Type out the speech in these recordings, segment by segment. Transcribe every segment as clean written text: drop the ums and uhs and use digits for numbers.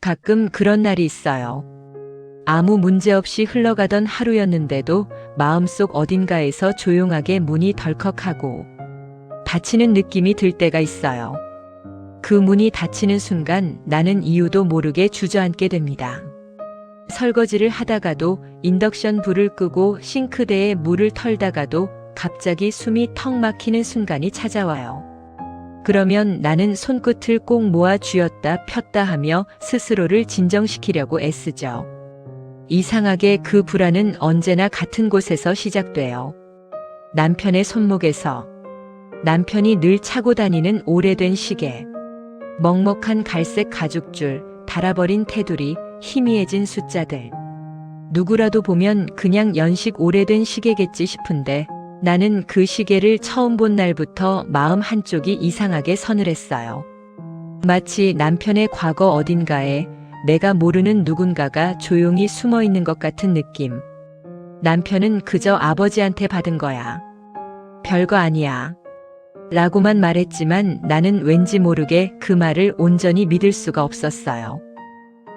가끔 그런 날이 있어요. 아무 문제 없이 흘러가던 하루였는데도 마음속 어딘가에서 조용하게 문이 덜컥하고 닫히는 느낌이 들 때가 있어요. 그 문이 닫히는 순간 나는 이유도 모르게 주저앉게 됩니다. 설거지를 하다가도 인덕션 불을 끄고 싱크대에 물을 털다가도 갑자기 숨이 턱 막히는 순간이 찾아와요. 그러면 나는 손끝을 꼭 모아 쥐었다 폈다 하며 스스로를 진정시키려고 애쓰죠. 이상하게 그 불안은 언제나 같은 곳에서 시작돼요. 남편의 손목에서. 남편이 늘 차고 다니는 오래된 시계. 먹먹한 갈색 가죽줄, 닳아버린 테두리, 희미해진 숫자들. 누구라도 보면 그냥 연식 오래된 시계겠지 싶은데 나는 그 시계를 처음 본 날부터 마음 한쪽이 이상하게 서늘했어요. 마치 남편의 과거 어딘가에 내가 모르는 누군가가 조용히 숨어 있는 것 같은 느낌. 남편은 그저 아버지한테 받은 거야. 별거 아니야. 라고만 말했지만 나는 왠지 모르게 그 말을 온전히 믿을 수가 없었어요.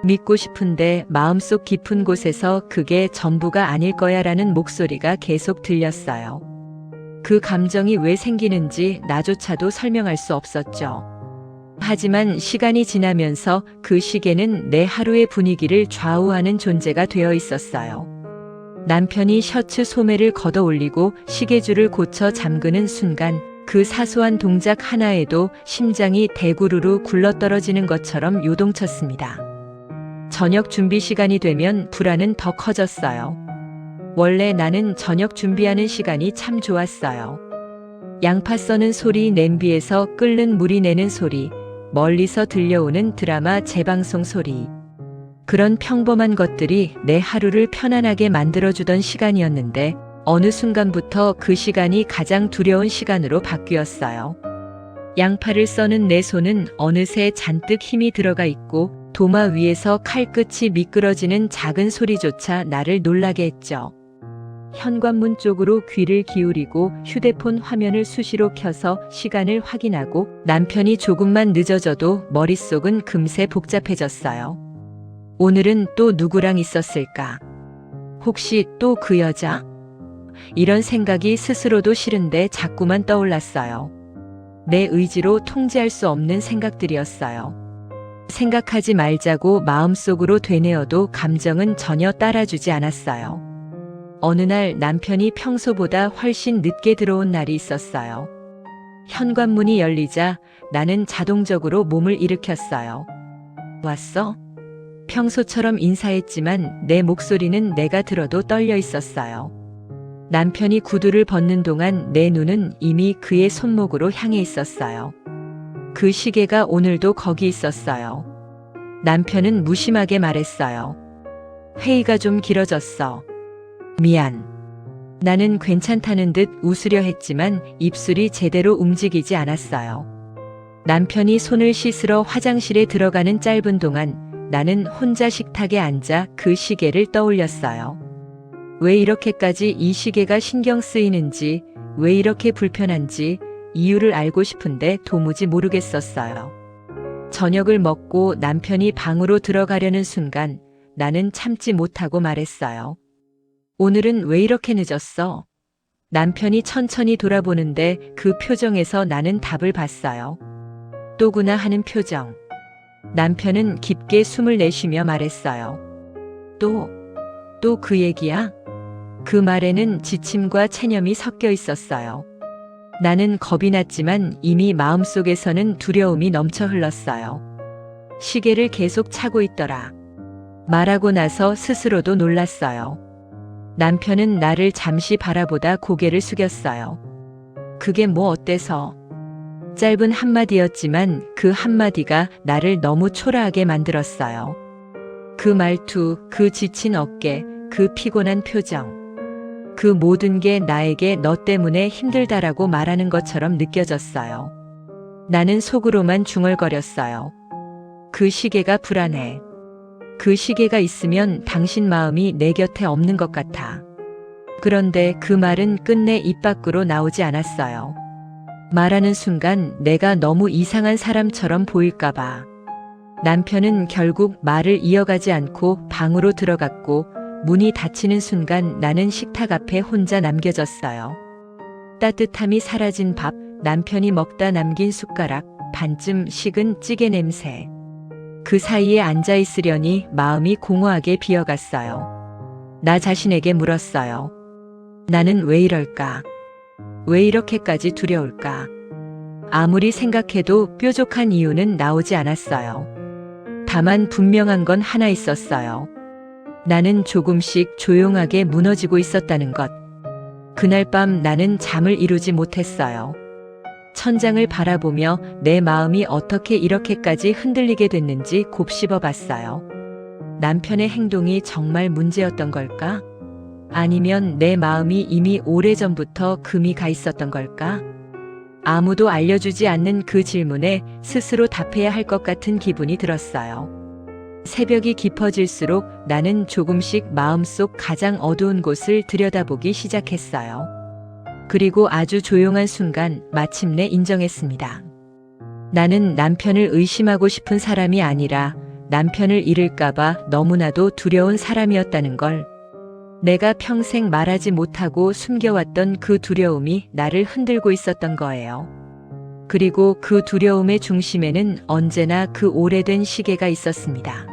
믿고 싶은데 마음속 깊은 곳에서 그게 전부가 아닐 거야 라는 목소리가 계속 들렸어요. 그 감정이 왜 생기는지 나조차도 설명할 수 없었죠. 하지만 시간이 지나면서 그 시계는 내 하루의 분위기를 좌우하는 존재가 되어 있었어요. 남편이 셔츠 소매를 걷어 올리고 시계줄을 고쳐 잠그는 순간 그 사소한 동작 하나에도 심장이 대구르르 굴러떨어지는 것처럼 요동쳤습니다. 저녁 준비 시간이 되면 불안은 더 커졌어요. 원래 나는 저녁 준비하는 시간이 참 좋았어요. 양파 써는 소리, 냄비에서 끓는 물이 내는 소리, 멀리서 들려오는 드라마 재방송 소리. 그런 평범한 것들이 내 하루를 편안하게 만들어주던 시간이었는데 어느 순간부터 그 시간이 가장 두려운 시간으로 바뀌었어요. 양파를 써는 내 손은 어느새 잔뜩 힘이 들어가 있고 도마 위에서 칼끝이 미끄러지는 작은 소리조차 나를 놀라게 했죠. 현관문 쪽으로 귀를 기울이고 휴대폰 화면을 수시로 켜서 시간을 확인하고 남편이 조금만 늦어져도 머릿속은 금세 복잡해졌어요. 오늘은 또 누구랑 있었을까? 혹시 또 그 여자? 이런 생각이 스스로도 싫은데 자꾸만 떠올랐어요. 내 의지로 통제할 수 없는 생각들이었어요. 생각하지 말자고 마음속으로 되뇌어도 감정은 전혀 따라주지 않았어요. 어느 날 남편이 평소보다 훨씬 늦게 들어온 날이 있었어요. 현관문이 열리자 나는 자동적으로 몸을 일으켰어요. 왔어? 평소처럼 인사했지만 내 목소리는 내가 들어도 떨려 있었어요. 남편이 구두를 벗는 동안 내 눈은 이미 그의 손목으로 향해 있었어요. 그 시계가 오늘도 거기 있었어요. 남편은 무심하게 말했어요. 회의가 좀 길어졌어. 미안. 나는 괜찮다는 듯 웃으려 했지만 입술이 제대로 움직이지 않았어요. 남편이 손을 씻으러 화장실에 들어가는 짧은 동안 나는 혼자 식탁에 앉아 그 시계를 떠올렸어요. 왜 이렇게까지 이 시계가 신경 쓰이는지, 왜 이렇게 불편한지 이유를 알고 싶은데 도무지 모르겠었어요. 저녁을 먹고 남편이 방으로 들어가려는 순간 나는 참지 못하고 말했어요. 오늘은 왜 이렇게 늦었어? 남편이 천천히 돌아보는데 그 표정에서 나는 답을 봤어요. 또구나 하는 표정. 남편은 깊게 숨을 내쉬며 말했어요. 또 그 얘기야? 그 말에는 지침과 체념이 섞여 있었어요. 나는 겁이 났지만 이미 마음속에서는 두려움이 넘쳐 흘렀어요. 시계를 계속 차고 있더라. 말하고 나서 스스로도 놀랐어요. 남편은 나를 잠시 바라보다 고개를 숙였어요. 그게 뭐 어때서? 짧은 한마디였지만 그 한마디가 나를 너무 초라하게 만들었어요. 그 말투, 그 지친 어깨, 그 피곤한 표정. 그 모든 게 나에게 너 때문에 힘들다라고 말하는 것처럼 느껴졌어요. 나는 속으로만 중얼거렸어요. 그 시계가 불안해. 그 시계가 있으면 당신 마음이 내 곁에 없는 것 같아. 그런데 그 말은 끝내 입 밖으로 나오지 않았어요. 말하는 순간 내가 너무 이상한 사람처럼 보일까봐. 남편은 결국 말을 이어가지 않고 방으로 들어갔고 문이 닫히는 순간 나는 식탁 앞에 혼자 남겨졌어요. 따뜻함이 사라진 밥, 남편이 먹다 남긴 숟가락, 반쯤 식은 찌개 냄새. 그 사이에 앉아 있으려니 마음이 공허하게 비어갔어요. 나 자신에게 물었어요. 나는 왜 이럴까? 왜 이렇게까지 두려울까? 아무리 생각해도 뾰족한 이유는 나오지 않았어요. 다만 분명한 건 하나 있었어요. 나는 조금씩 조용하게 무너지고 있었다는 것. 그날 밤 나는 잠을 이루지 못했어요. 천장을 바라보며 내 마음이 어떻게 이렇게까지 흔들리게 됐는지 곱씹어 봤어요. 남편의 행동이 정말 문제였던 걸까? 아니면 내 마음이 이미 오래전부터 금이 가 있었던 걸까? 아무도 알려주지 않는 그 질문에 스스로 답해야 할 것 같은 기분이 들었어요. 새벽이 깊어질수록 나는 조금씩 마음속 가장 어두운 곳을 들여다보기 시작했어요. 그리고 아주 조용한 순간 마침내 인정했습니다. 나는 남편을 의심하고 싶은 사람이 아니라 남편을 잃을까봐 너무나도 두려운 사람이었다는 걸. 내가 평생 말하지 못하고 숨겨왔던 그 두려움이 나를 흔들고 있었던 거예요. 그리고 그 두려움의 중심에는 언제나 그 오래된 시계가 있었습니다.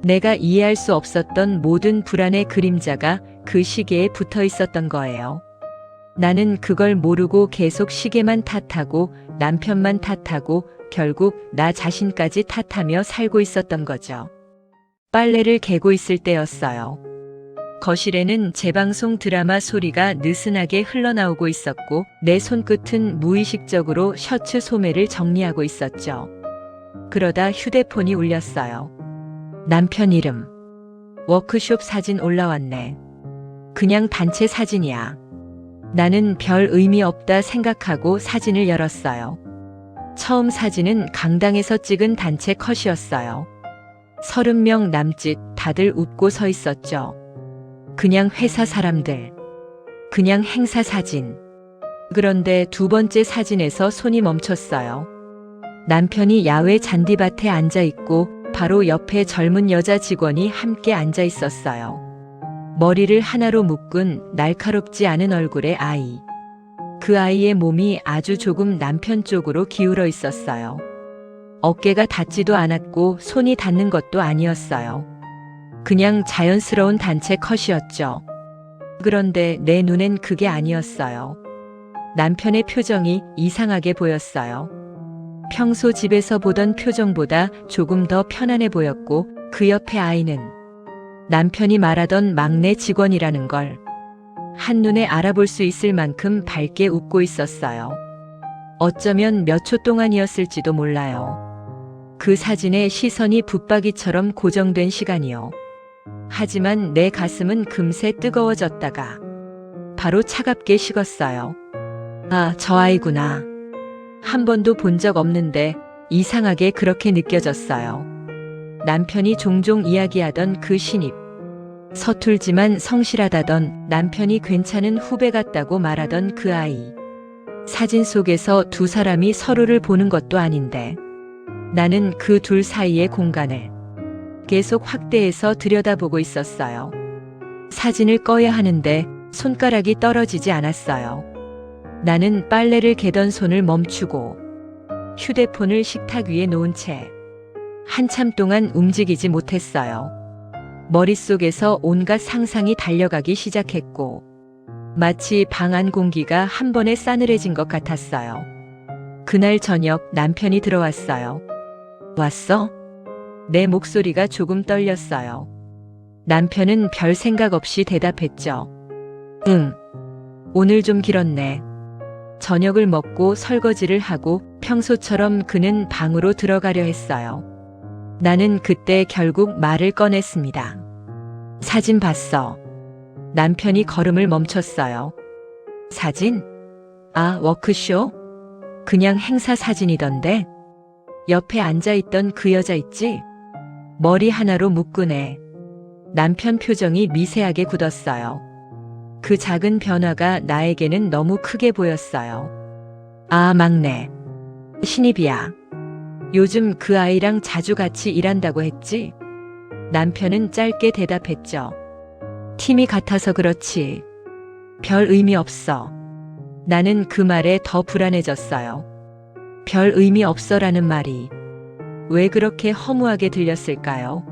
내가 이해할 수 없었던 모든 불안의 그림자가 그 시계에 붙어 있었던 거예요. 나는 그걸 모르고 계속 시계만 탓하고 남편만 탓하고 결국 나 자신까지 탓하며 살고 있었던 거죠. 빨래를 개고 있을 때였어요. 거실에는 재방송 드라마 소리가 느슨하게 흘러나오고 있었고 내 손끝은 무의식적으로 셔츠 소매를 정리하고 있었죠. 그러다 휴대폰이 울렸어요. 남편 이름. 워크숍 사진 올라왔네. 그냥 단체 사진이야. 나는 별 의미 없다 생각하고 사진을 열었어요. 처음 사진은 강당에서 찍은 단체 컷이었어요. 30명 남짓 다들 웃고 서 있었죠. 그냥 회사 사람들. 그냥 행사 사진. 그런데 두 번째 사진에서 손이 멈췄어요. 남편이 야외 잔디밭에 앉아 있고 바로 옆에 젊은 여자 직원이 함께 앉아 있었어요. 머리를 하나로 묶은 날카롭지 않은 얼굴의 아이. 그 아이의 몸이 아주 조금 남편 쪽으로 기울어 있었어요. 어깨가 닿지도 않았고 손이 닿는 것도 아니었어요. 그냥 자연스러운 단체 컷이었죠. 그런데 내 눈엔 그게 아니었어요. 남편의 표정이 이상하게 보였어요. 평소 집에서 보던 표정보다 조금 더 편안해 보였고 그 옆에 아이는 남편이 말하던 막내 직원이라는 걸 한눈에 알아볼 수 있을 만큼 밝게 웃고 있었어요. 어쩌면 몇 초 동안이었을지도 몰라요. 그 사진에 시선이 붙박이처럼 고정된 시간이요. 하지만 내 가슴은 금세 뜨거워졌다가 바로 차갑게 식었어요. 아, 저 아이구나. 한 번도 본 적 없는데 이상하게 그렇게 느껴졌어요. 남편이 종종 이야기하던 그 신입. 서툴지만 성실하다던 남편이 괜찮은 후배 같다고 말하던 그 아이. 사진 속에서 두 사람이 서로를 보는 것도 아닌데 나는 그 둘 사이의 공간을 계속 확대해서 들여다보고 있었어요. 사진을 꺼야 하는데 손가락이 떨어지지 않았어요. 나는 빨래를 개던 손을 멈추고 휴대폰을 식탁 위에 놓은 채 한참 동안 움직이지 못했어요. 머릿속에서 온갖 상상이 달려가기 시작했고 마치 방 안 공기가 한 번에 싸늘해진 것 같았어요. 그날 저녁 남편이 들어왔어요. 왔어? 내 목소리가 조금 떨렸어요. 남편은 별 생각 없이 대답했죠. 응. 오늘 좀 길었네. 저녁을 먹고 설거지를 하고 평소처럼 그는 방으로 들어가려 했어요. 나는 그때 결국 말을 꺼냈습니다. 사진 봤어. 남편이 걸음을 멈췄어요. 사진? 아, 워크쇼? 그냥 행사 사진이던데? 옆에 앉아있던 그 여자 있지? 머리 하나로 묶은 애. 남편 표정이 미세하게 굳었어요. 그 작은 변화가 나에게는 너무 크게 보였어요. 아, 막내. 신입이야. 요즘 그 아이랑 자주 같이 일한다고 했지? 남편은 짧게 대답했죠. 팀이 같아서 그렇지. 별 의미 없어. 나는 그 말에 더 불안해졌어요. 별 의미 없어라는 말이 왜 그렇게 허무하게 들렸을까요?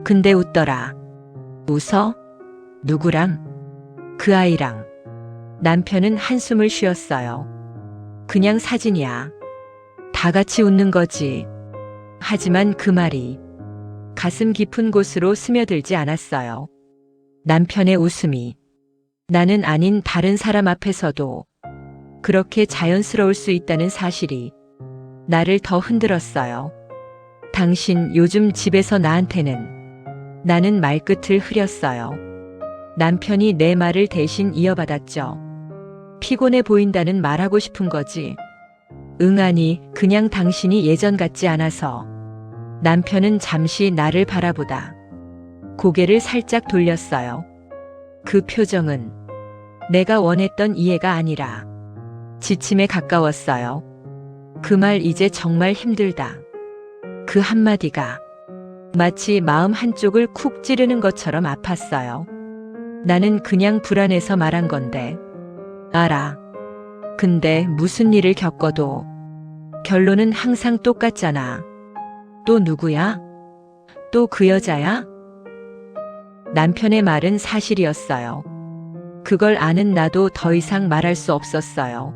근데 웃더라. 웃어? 누구랑? 그 아이랑. 남편은 한숨을 쉬었어요. 그냥 사진이야. 다 같이 웃는 거지. 하지만 그 말이 가슴 깊은 곳으로 스며들지 않았어요. 남편의 웃음이 나는 아닌 다른 사람 앞에서도 그렇게 자연스러울 수 있다는 사실이 나를 더 흔들었어요. 당신 요즘 집에서 나한테는 나는 말끝을 흐렸어요. 남편이 내 말을 대신 이어받았죠. 피곤해 보인다는 말하고 싶은 거지. 아니, 그냥 당신이 예전 같지 않아서. 남편은 잠시 나를 바라보다 고개를 살짝 돌렸어요. 그 표정은 내가 원했던 이해가 아니라 지침에 가까웠어요. 그 말 이제 정말 힘들다. 그 한마디가 마치 마음 한쪽을 쿡 찌르는 것처럼 아팠어요. 나는 그냥 불안해서 말한 건데. 알아. 근데 무슨 일을 겪어도 결론은 항상 똑같잖아. 또 누구야? 또 그 여자야? 남편의 말은 사실이었어요. 그걸 아는 나도 더 이상 말할 수 없었어요.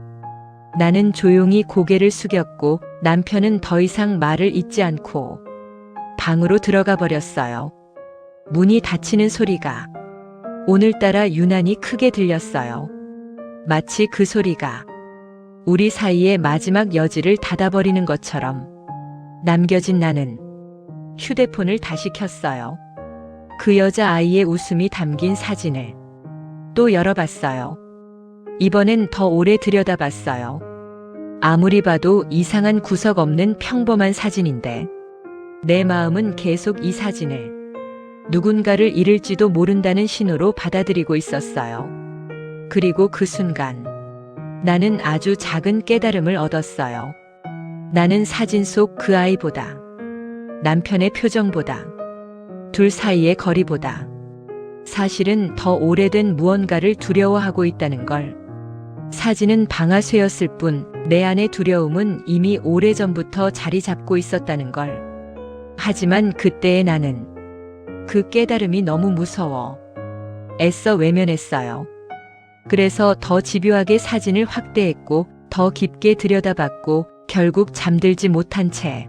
나는 조용히 고개를 숙였고 남편은 더 이상 말을 잇지 않고 방으로 들어가 버렸어요. 문이 닫히는 소리가 오늘따라 유난히 크게 들렸어요. 마치 그 소리가 우리 사이의 마지막 여지를 닫아버리는 것처럼. 남겨진 나는 휴대폰을 다시 켰어요. 그 여자아이의 웃음이 담긴 사진을 또 열어봤어요. 이번엔 더 오래 들여다봤어요. 아무리 봐도 이상한 구석 없는 평범한 사진인데 내 마음은 계속 이 사진을 누군가를 잃을지도 모른다는 신호로 받아들이고 있었어요. 그리고 그 순간 나는 아주 작은 깨달음을 얻었어요. 나는 사진 속 그 아이보다, 남편의 표정보다, 둘 사이의 거리보다 사실은 더 오래된 무언가를 두려워하고 있다는 걸. 사진은 방아쇠였을 뿐 내 안의 두려움은 이미 오래전부터 자리 잡고 있었다는 걸. 하지만 그때의 나는 그 깨달음이 너무 무서워 애써 외면했어요. 그래서 더 집요하게 사진을 확대했고 더 깊게 들여다봤고 결국 잠들지 못한 채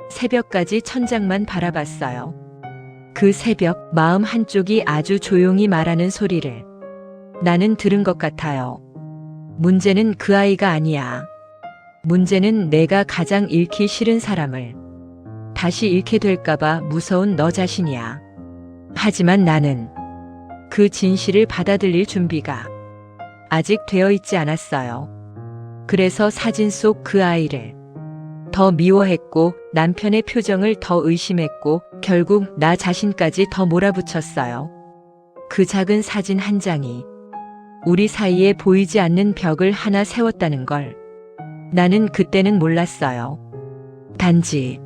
새벽까지 천장만 바라봤어요. 그 새벽 마음 한쪽이 아주 조용히 말하는 소리를 나는 들은 것 같아요. 문제는 그 아이가 아니야. 문제는 내가 가장 잃기 싫은 사람을 다시 잃게 될까봐 무서운 너 자신이야. 하지만 나는 그 진실을 받아들일 준비가 아직 되어 있지 않았어요. 그래서 사진 속 그 아이를 더 미워했고 남편의 표정을 더 의심했고 결국 나 자신까지 더 몰아붙였어요. 그 작은 사진 한 장이 우리 사이에 보이지 않는 벽을 하나 세웠다는 걸 나는 그때는 몰랐어요. 단지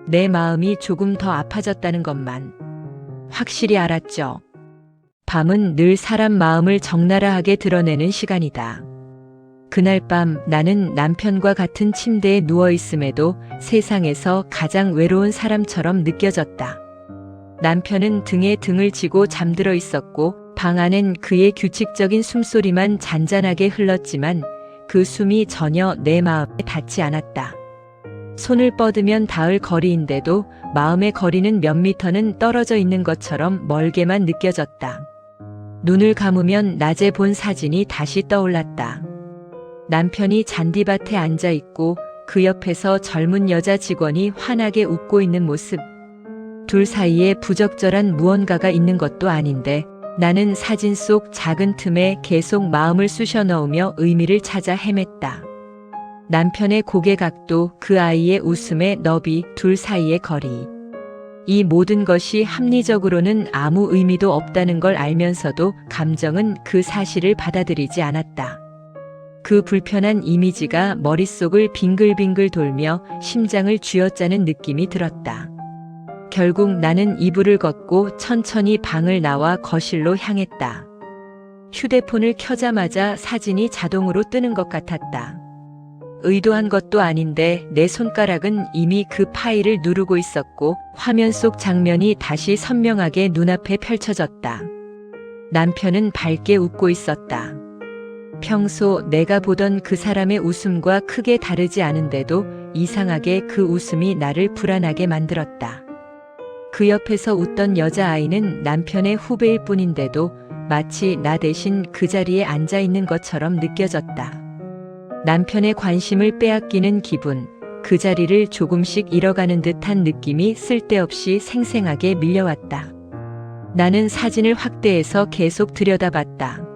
내 마음이 조금 더 아파졌다는 것만 확실히 알았죠. 밤은 늘 사람 마음을 적나라하게 드러내는 시간이다. 그날 밤 나는 남편과 같은 침대에 누워 있음에도 세상에서 가장 외로운 사람처럼 느껴졌다. 남편은 등에 등을 지고 잠들어 있었고 방 안엔 그의 규칙적인 숨소리만 잔잔하게 흘렀지만 그 숨이 전혀 내 마음에 닿지 않았다. 손을 뻗으면 닿을 거리인데도 마음의 거리는 몇 미터는 떨어져 있는 것처럼 멀게만 느껴졌다. 눈을 감으면 낮에 본 사진이 다시 떠올랐다. 남편이 잔디밭에 앉아 있고 그 옆에서 젊은 여자 직원이 환하게 웃고 있는 모습. 둘 사이에 부적절한 무언가가 있는 것도 아닌데 나는 사진 속 작은 틈에 계속 마음을 쑤셔 넣으며 의미를 찾아 헤맸다. 남편의 고개 각도, 그 아이의 웃음의 너비, 둘 사이의 거리. 이 모든 것이 합리적으로는 아무 의미도 없다는 걸 알면서도 감정은 그 사실을 받아들이지 않았다. 그 불편한 이미지가 머릿속을 빙글빙글 돌며 심장을 쥐어짜는 느낌이 들었다. 결국 나는 이불을 걷고 천천히 방을 나와 거실로 향했다. 휴대폰을 켜자마자 사진이 자동으로 뜨는 것 같았다. 의도한 것도 아닌데 내 손가락은 이미 그 파일을 누르고 있었고 화면 속 장면이 다시 선명하게 눈앞에 펼쳐졌다. 남편은 밝게 웃고 있었다. 평소 내가 보던 그 사람의 웃음과 크게 다르지 않은데도 이상하게 그 웃음이 나를 불안하게 만들었다. 그 옆에서 웃던 여자아이는 남편의 후배일 뿐인데도 마치 나 대신 그 자리에 앉아 있는 것처럼 느껴졌다. 남편의 관심을 빼앗기는 기분, 그 자리를 조금씩 잃어가는 듯한 느낌이 쓸데없이 생생하게 밀려왔다. 나는 사진을 확대해서 계속 들여다봤다.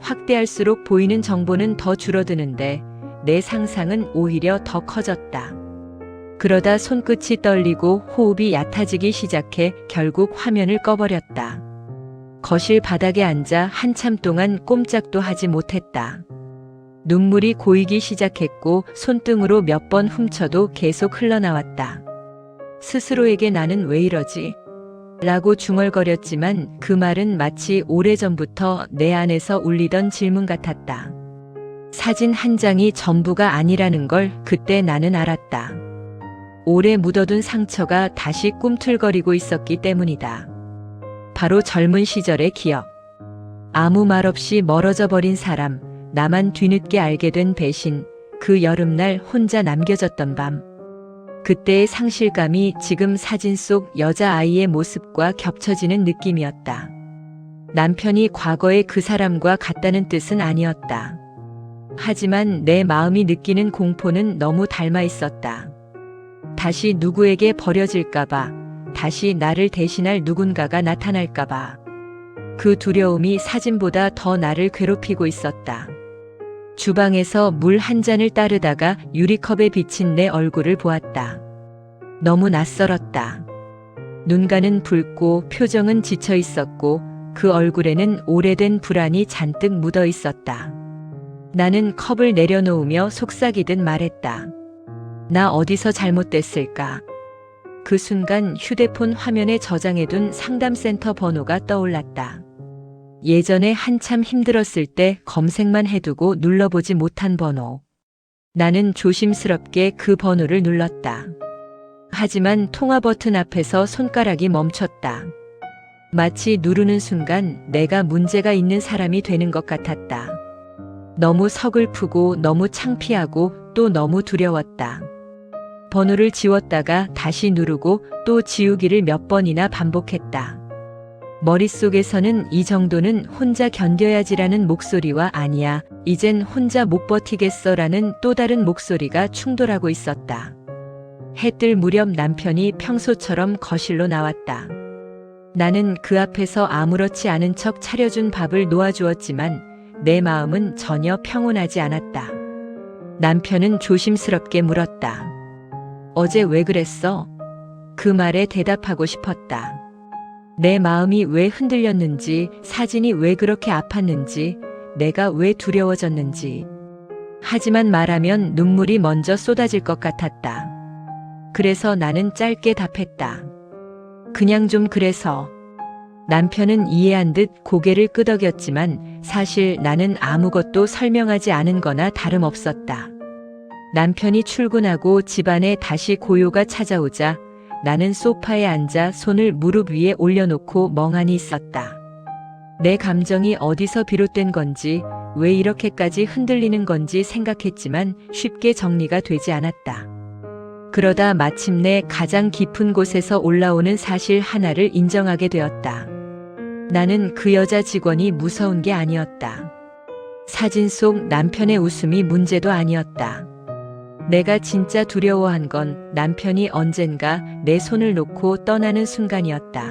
확대할수록 보이는 정보는 더 줄어드는데 내 상상은 오히려 더 커졌다. 그러다 손끝이 떨리고 호흡이 얕아지기 시작해 결국 화면을 꺼버렸다. 거실 바닥에 앉아 한참 동안 꼼짝도 하지 못했다. 눈물이 고이기 시작했고 손등으로 몇 번 훔쳐도 계속 흘러나왔다. 스스로에게 나는 왜 이러지? 라고 중얼거렸지만 그 말은 마치 오래전부터 내 안에서 울리던 질문 같았다. 사진 한 장이 전부가 아니라는 걸 그때 나는 알았다. 오래 묻어둔 상처가 다시 꿈틀거리고 있었기 때문이다. 바로 젊은 시절의 기억. 아무 말 없이 멀어져 버린 사람, 나만 뒤늦게 알게 된 배신, 그 여름날 혼자 남겨졌던 밤. 그때의 상실감이 지금 사진 속 여자아이의 모습과 겹쳐지는 느낌이었다. 남편이 과거의 그 사람과 같다는 뜻은 아니었다. 하지만 내 마음이 느끼는 공포는 너무 닮아 있었다. 다시 누구에게 버려질까봐, 다시 나를 대신할 누군가가 나타날까봐. 그 두려움이 사진보다 더 나를 괴롭히고 있었다. 주방에서 물 한 잔을 따르다가 유리컵에 비친 내 얼굴을 보았다. 너무 낯설었다. 눈가는 붉고 표정은 지쳐 있었고 그 얼굴에는 오래된 불안이 잔뜩 묻어 있었다. 나는 컵을 내려놓으며 속삭이듯 말했다. 나 어디서 잘못됐을까? 그 순간 휴대폰 화면에 저장해둔 상담센터 번호가 떠올랐다. 예전에 한참 힘들었을 때 검색만 해두고 눌러보지 못한 번호. 나는 조심스럽게 그 번호를 눌렀다. 하지만 통화 버튼 앞에서 손가락이 멈췄다. 마치 누르는 순간 내가 문제가 있는 사람이 되는 것 같았다. 너무 서글프고 너무 창피하고 또 너무 두려웠다. 번호를 지웠다가 다시 누르고 또 지우기를 몇 번이나 반복했다. 머릿속에서는 이 정도는 혼자 견뎌야지라는 목소리와 아니야, 이젠 혼자 못 버티겠어라는 또 다른 목소리가 충돌하고 있었다. 해 뜰 무렵 남편이 평소처럼 거실로 나왔다. 나는 그 앞에서 아무렇지 않은 척 차려준 밥을 놓아주었지만 내 마음은 전혀 평온하지 않았다. 남편은 조심스럽게 물었다. 어제 왜 그랬어? 그 말에 대답하고 싶었다. 내 마음이 왜 흔들렸는지, 사진이 왜 그렇게 아팠는지, 내가 왜 두려워졌는지. 하지만 말하면 눈물이 먼저 쏟아질 것 같았다. 그래서 나는 짧게 답했다. 그냥 좀 그래서. 남편은 이해한 듯 고개를 끄덕였지만 사실 나는 아무것도 설명하지 않은 거나 다름없었다. 남편이 출근하고 집안에 다시 고요가 찾아오자 나는 소파에 앉아 손을 무릎 위에 올려놓고 멍하니 있었다. 내 감정이 어디서 비롯된 건지, 왜 이렇게까지 흔들리는 건지 생각했지만 쉽게 정리가 되지 않았다. 그러다 마침내 가장 깊은 곳에서 올라오는 사실 하나를 인정하게 되었다. 나는 그 여자 직원이 무서운 게 아니었다. 사진 속 남편의 웃음이 문제도 아니었다. 내가 진짜 두려워한 건 남편이 언젠가 내 손을 놓고 떠나는 순간이었다.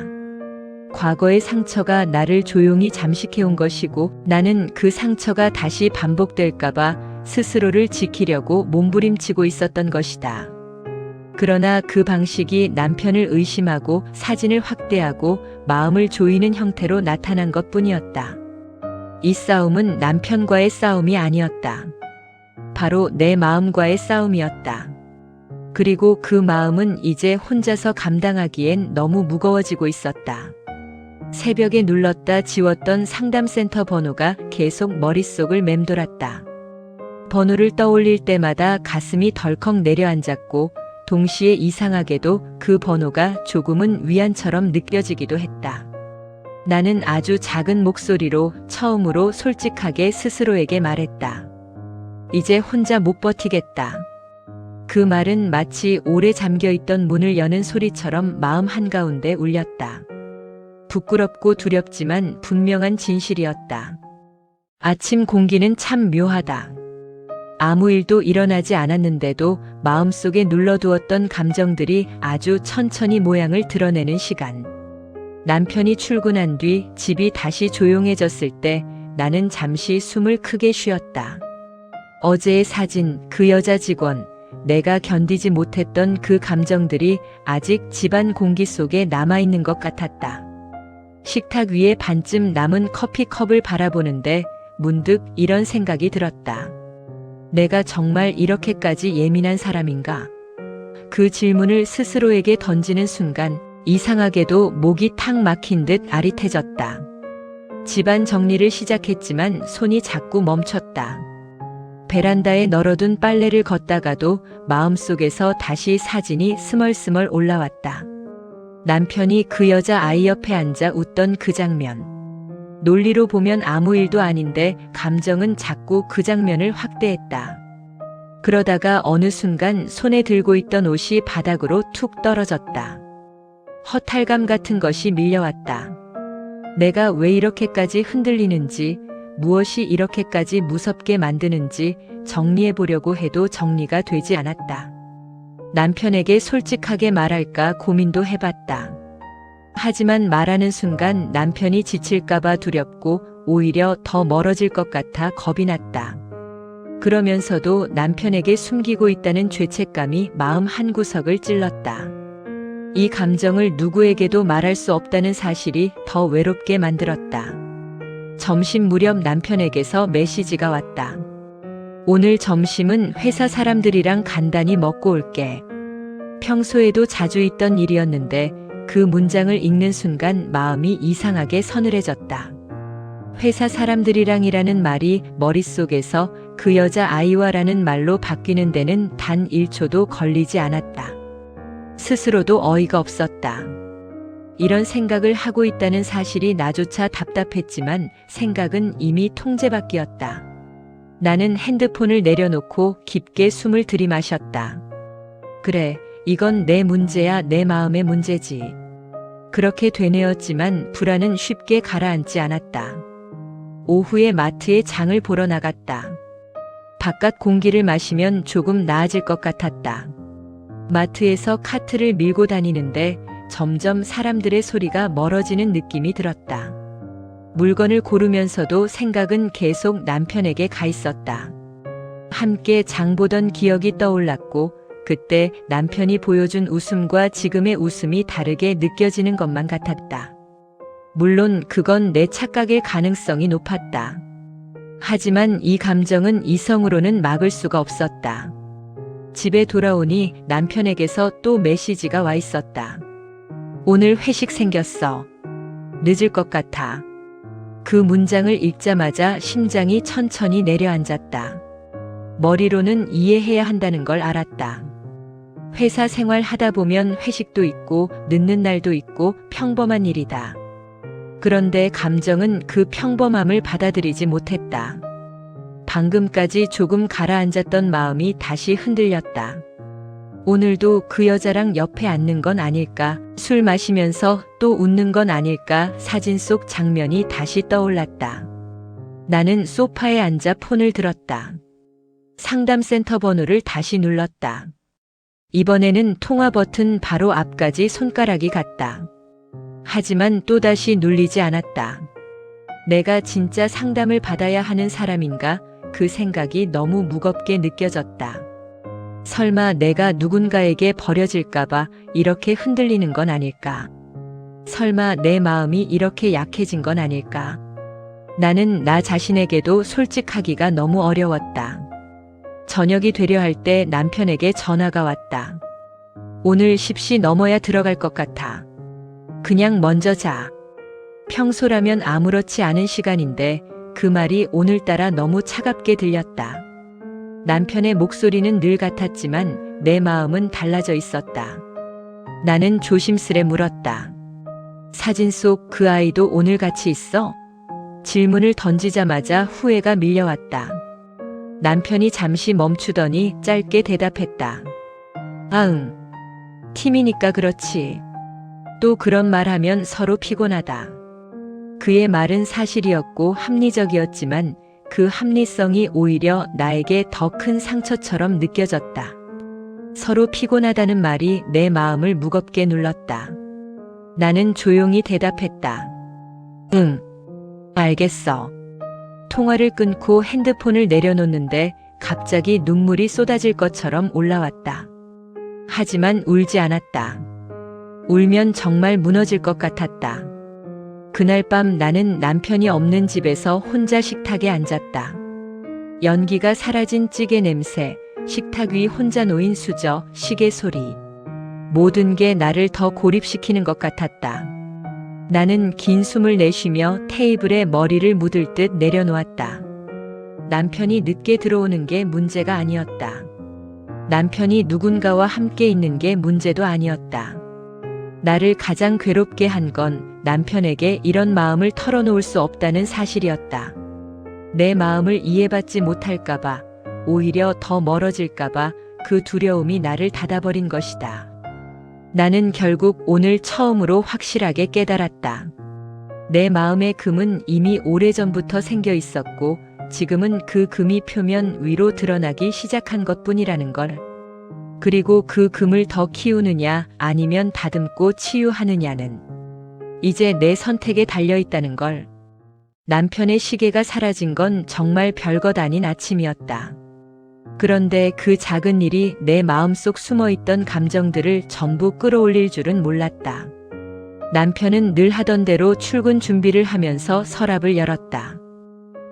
과거의 상처가 나를 조용히 잠식해온 것이고 나는 그 상처가 다시 반복될까봐 스스로를 지키려고 몸부림치고 있었던 것이다. 그러나 그 방식이 남편을 의심하고 사진을 확대하고 마음을 조이는 형태로 나타난 것뿐이었다. 이 싸움은 남편과의 싸움이 아니었다. 바로 내 마음과의 싸움이었다. 그리고 그 마음은 이제 혼자서 감당하기엔 너무 무거워지고 있었다. 새벽에 눌렀다 지웠던 상담센터 번호가 계속 머릿속을 맴돌았다. 번호를 떠올릴 때마다 가슴이 덜컥 내려앉았고 동시에 이상하게도 그 번호가 조금은 위안처럼 느껴지기도 했다. 나는 아주 작은 목소리로 처음으로 솔직하게 스스로에게 말했다. 이제 혼자 못 버티겠다. 그 말은 마치 오래 잠겨있던 문을 여는 소리처럼 마음 한가운데 울렸다. 부끄럽고 두렵지만 분명한 진실이었다. 아침 공기는 참 묘하다. 아무 일도 일어나지 않았는데도 마음속에 눌러두었던 감정들이 아주 천천히 모양을 드러내는 시간. 남편이 출근한 뒤 집이 다시 조용해졌을 때 나는 잠시 숨을 크게 쉬었다. 어제의 사진, 그 여자 직원, 내가 견디지 못했던 그 감정들이 아직 집안 공기 속에 남아있는 것 같았다. 식탁 위에 반쯤 남은 커피컵을 바라보는데 문득 이런 생각이 들었다. 내가 정말 이렇게까지 예민한 사람인가? 그 질문을 스스로에게 던지는 순간 이상하게도 목이 탁 막힌 듯 아릿해졌다. 집안 정리를 시작했지만 손이 자꾸 멈췄다. 베란다에 널어둔 빨래를 걷다가도 마음속에서 다시 사진이 스멀스멀 올라왔다. 남편이 그 여자 아이 옆에 앉아 웃던 그 장면. 논리로 보면 아무 일도 아닌데 감정은 자꾸 그 장면을 확대했다. 그러다가 어느 순간 손에 들고 있던 옷이 바닥으로 툭 떨어졌다. 허탈감 같은 것이 밀려왔다. 내가 왜 이렇게까지 흔들리는지, 무엇이 이렇게까지 무섭게 만드는지 정리해보려고 해도 정리가 되지 않았다. 남편에게 솔직하게 말할까 고민도 해봤다. 하지만 말하는 순간 남편이 지칠까봐 두렵고 오히려 더 멀어질 것 같아 겁이 났다. 그러면서도 남편에게 숨기고 있다는 죄책감이 마음 한구석을 찔렀다. 이 감정을 누구에게도 말할 수 없다는 사실이 더 외롭게 만들었다. 점심 무렵 남편에게서 메시지가 왔다. 오늘 점심은 회사 사람들이랑 간단히 먹고 올게. 평소에도 자주 있던 일이었는데 그 문장을 읽는 순간 마음이 이상하게 서늘해졌다. 회사 사람들이랑이라는 말이 머릿속에서 그 여자 아이와라는 말로 바뀌는 데는 단 1초도 걸리지 않았다. 스스로도 어이가 없었다. 이런 생각을 하고 있다는 사실이 나조차 답답했지만 생각은 이미 통제 밖이었다. 나는 핸드폰을 내려놓고 깊게 숨을 들이마셨다. 그래, 이건 내 문제야, 내 마음의 문제지. 그렇게 되뇌었지만 불안은 쉽게 가라앉지 않았다. 오후에 마트에 장을 보러 나갔다. 바깥 공기를 마시면 조금 나아질 것 같았다. 마트에서 카트를 밀고 다니는데 점점 사람들의 소리가 멀어지는 느낌이 들었다. 물건을 고르면서도 생각은 계속 남편에게 가 있었다. 함께 장 보던 기억이 떠올랐고 그때 남편이 보여준 웃음과 지금의 웃음이 다르게 느껴지는 것만 같았다. 물론 그건 내 착각일 가능성이 높았다. 하지만 이 감정은 이성으로는 막을 수가 없었다. 집에 돌아오니 남편에게서 또 메시지가 와 있었다. 오늘 회식 생겼어. 늦을 것 같아. 그 문장을 읽자마자 심장이 천천히 내려앉았다. 머리로는 이해해야 한다는 걸 알았다. 회사 생활 하다 보면 회식도 있고 늦는 날도 있고 평범한 일이다. 그런데 감정은 그 평범함을 받아들이지 못했다. 방금까지 조금 가라앉았던 마음이 다시 흔들렸다. 오늘도 그 여자랑 옆에 앉는 건 아닐까, 술 마시면서 또 웃는 건 아닐까, 사진 속 장면이 다시 떠올랐다. 나는 소파에 앉아 폰을 들었다. 상담센터 번호를 다시 눌렀다. 이번에는 통화 버튼 바로 앞까지 손가락이 갔다. 하지만 또다시 눌리지 않았다. 내가 진짜 상담을 받아야 하는 사람인가? 그 생각이 너무 무겁게 느껴졌다. 설마 내가 누군가에게 버려질까봐 이렇게 흔들리는 건 아닐까? 설마 내 마음이 이렇게 약해진 건 아닐까? 나는 나 자신에게도 솔직하기가 너무 어려웠다. 저녁이 되려 할 때 남편에게 전화가 왔다. 오늘 10시 넘어야 들어갈 것 같아. 그냥 먼저 자. 평소라면 아무렇지 않은 시간인데 그 말이 오늘따라 너무 차갑게 들렸다. 남편의 목소리는 늘 같았지만 내 마음은 달라져 있었다. 나는 조심스레 물었다. 사진 속 그 아이도 오늘 같이 있어? 질문을 던지자마자 후회가 밀려왔다. 남편이 잠시 멈추더니 짧게 대답했다. 아응. 팀이니까 그렇지. 또 그런 말 하면 서로 피곤하다. 그의 말은 사실이었고 합리적이었지만 그 합리성이 오히려 나에게 더 큰 상처처럼 느껴졌다. 서로 피곤하다는 말이 내 마음을 무겁게 눌렀다. 나는 조용히 대답했다. 응, 알겠어. 통화를 끊고 핸드폰을 내려놓는데 갑자기 눈물이 쏟아질 것처럼 올라왔다. 하지만 울지 않았다. 울면 정말 무너질 것 같았다. 그날 밤 나는 남편이 없는 집에서 혼자 식탁에 앉았다. 연기가 사라진 찌개 냄새, 식탁 위 혼자 놓인 수저, 시계 소리. 모든 게 나를 더 고립시키는 것 같았다. 나는 긴 숨을 내쉬며 테이블에 머리를 묻을 듯 내려놓았다. 남편이 늦게 들어오는 게 문제가 아니었다. 남편이 누군가와 함께 있는 게 문제도 아니었다. 나를 가장 괴롭게 한 건 남편에게 이런 마음을 털어놓을 수 없다는 사실이었다. 내 마음을 이해받지 못할까봐, 오히려 더 멀어질까봐 그 두려움이 나를 닫아버린 것이다. 나는 결국 오늘 처음으로 확실하게 깨달았다. 내 마음의 금은 이미 오래전부터 생겨 있었고 지금은 그 금이 표면 위로 드러나기 시작한 것뿐이라는 걸. 그리고 그 금을 더 키우느냐 아니면 다듬고 치유하느냐는 이제 내 선택에 달려있다는 걸. 남편의 시계가 사라진 건 정말 별것 아닌 아침이었다. 그런데 그 작은 일이 내 마음속 숨어있던 감정들을 전부 끌어올릴 줄은 몰랐다. 남편은 늘 하던 대로 출근 준비를 하면서 서랍을 열었다.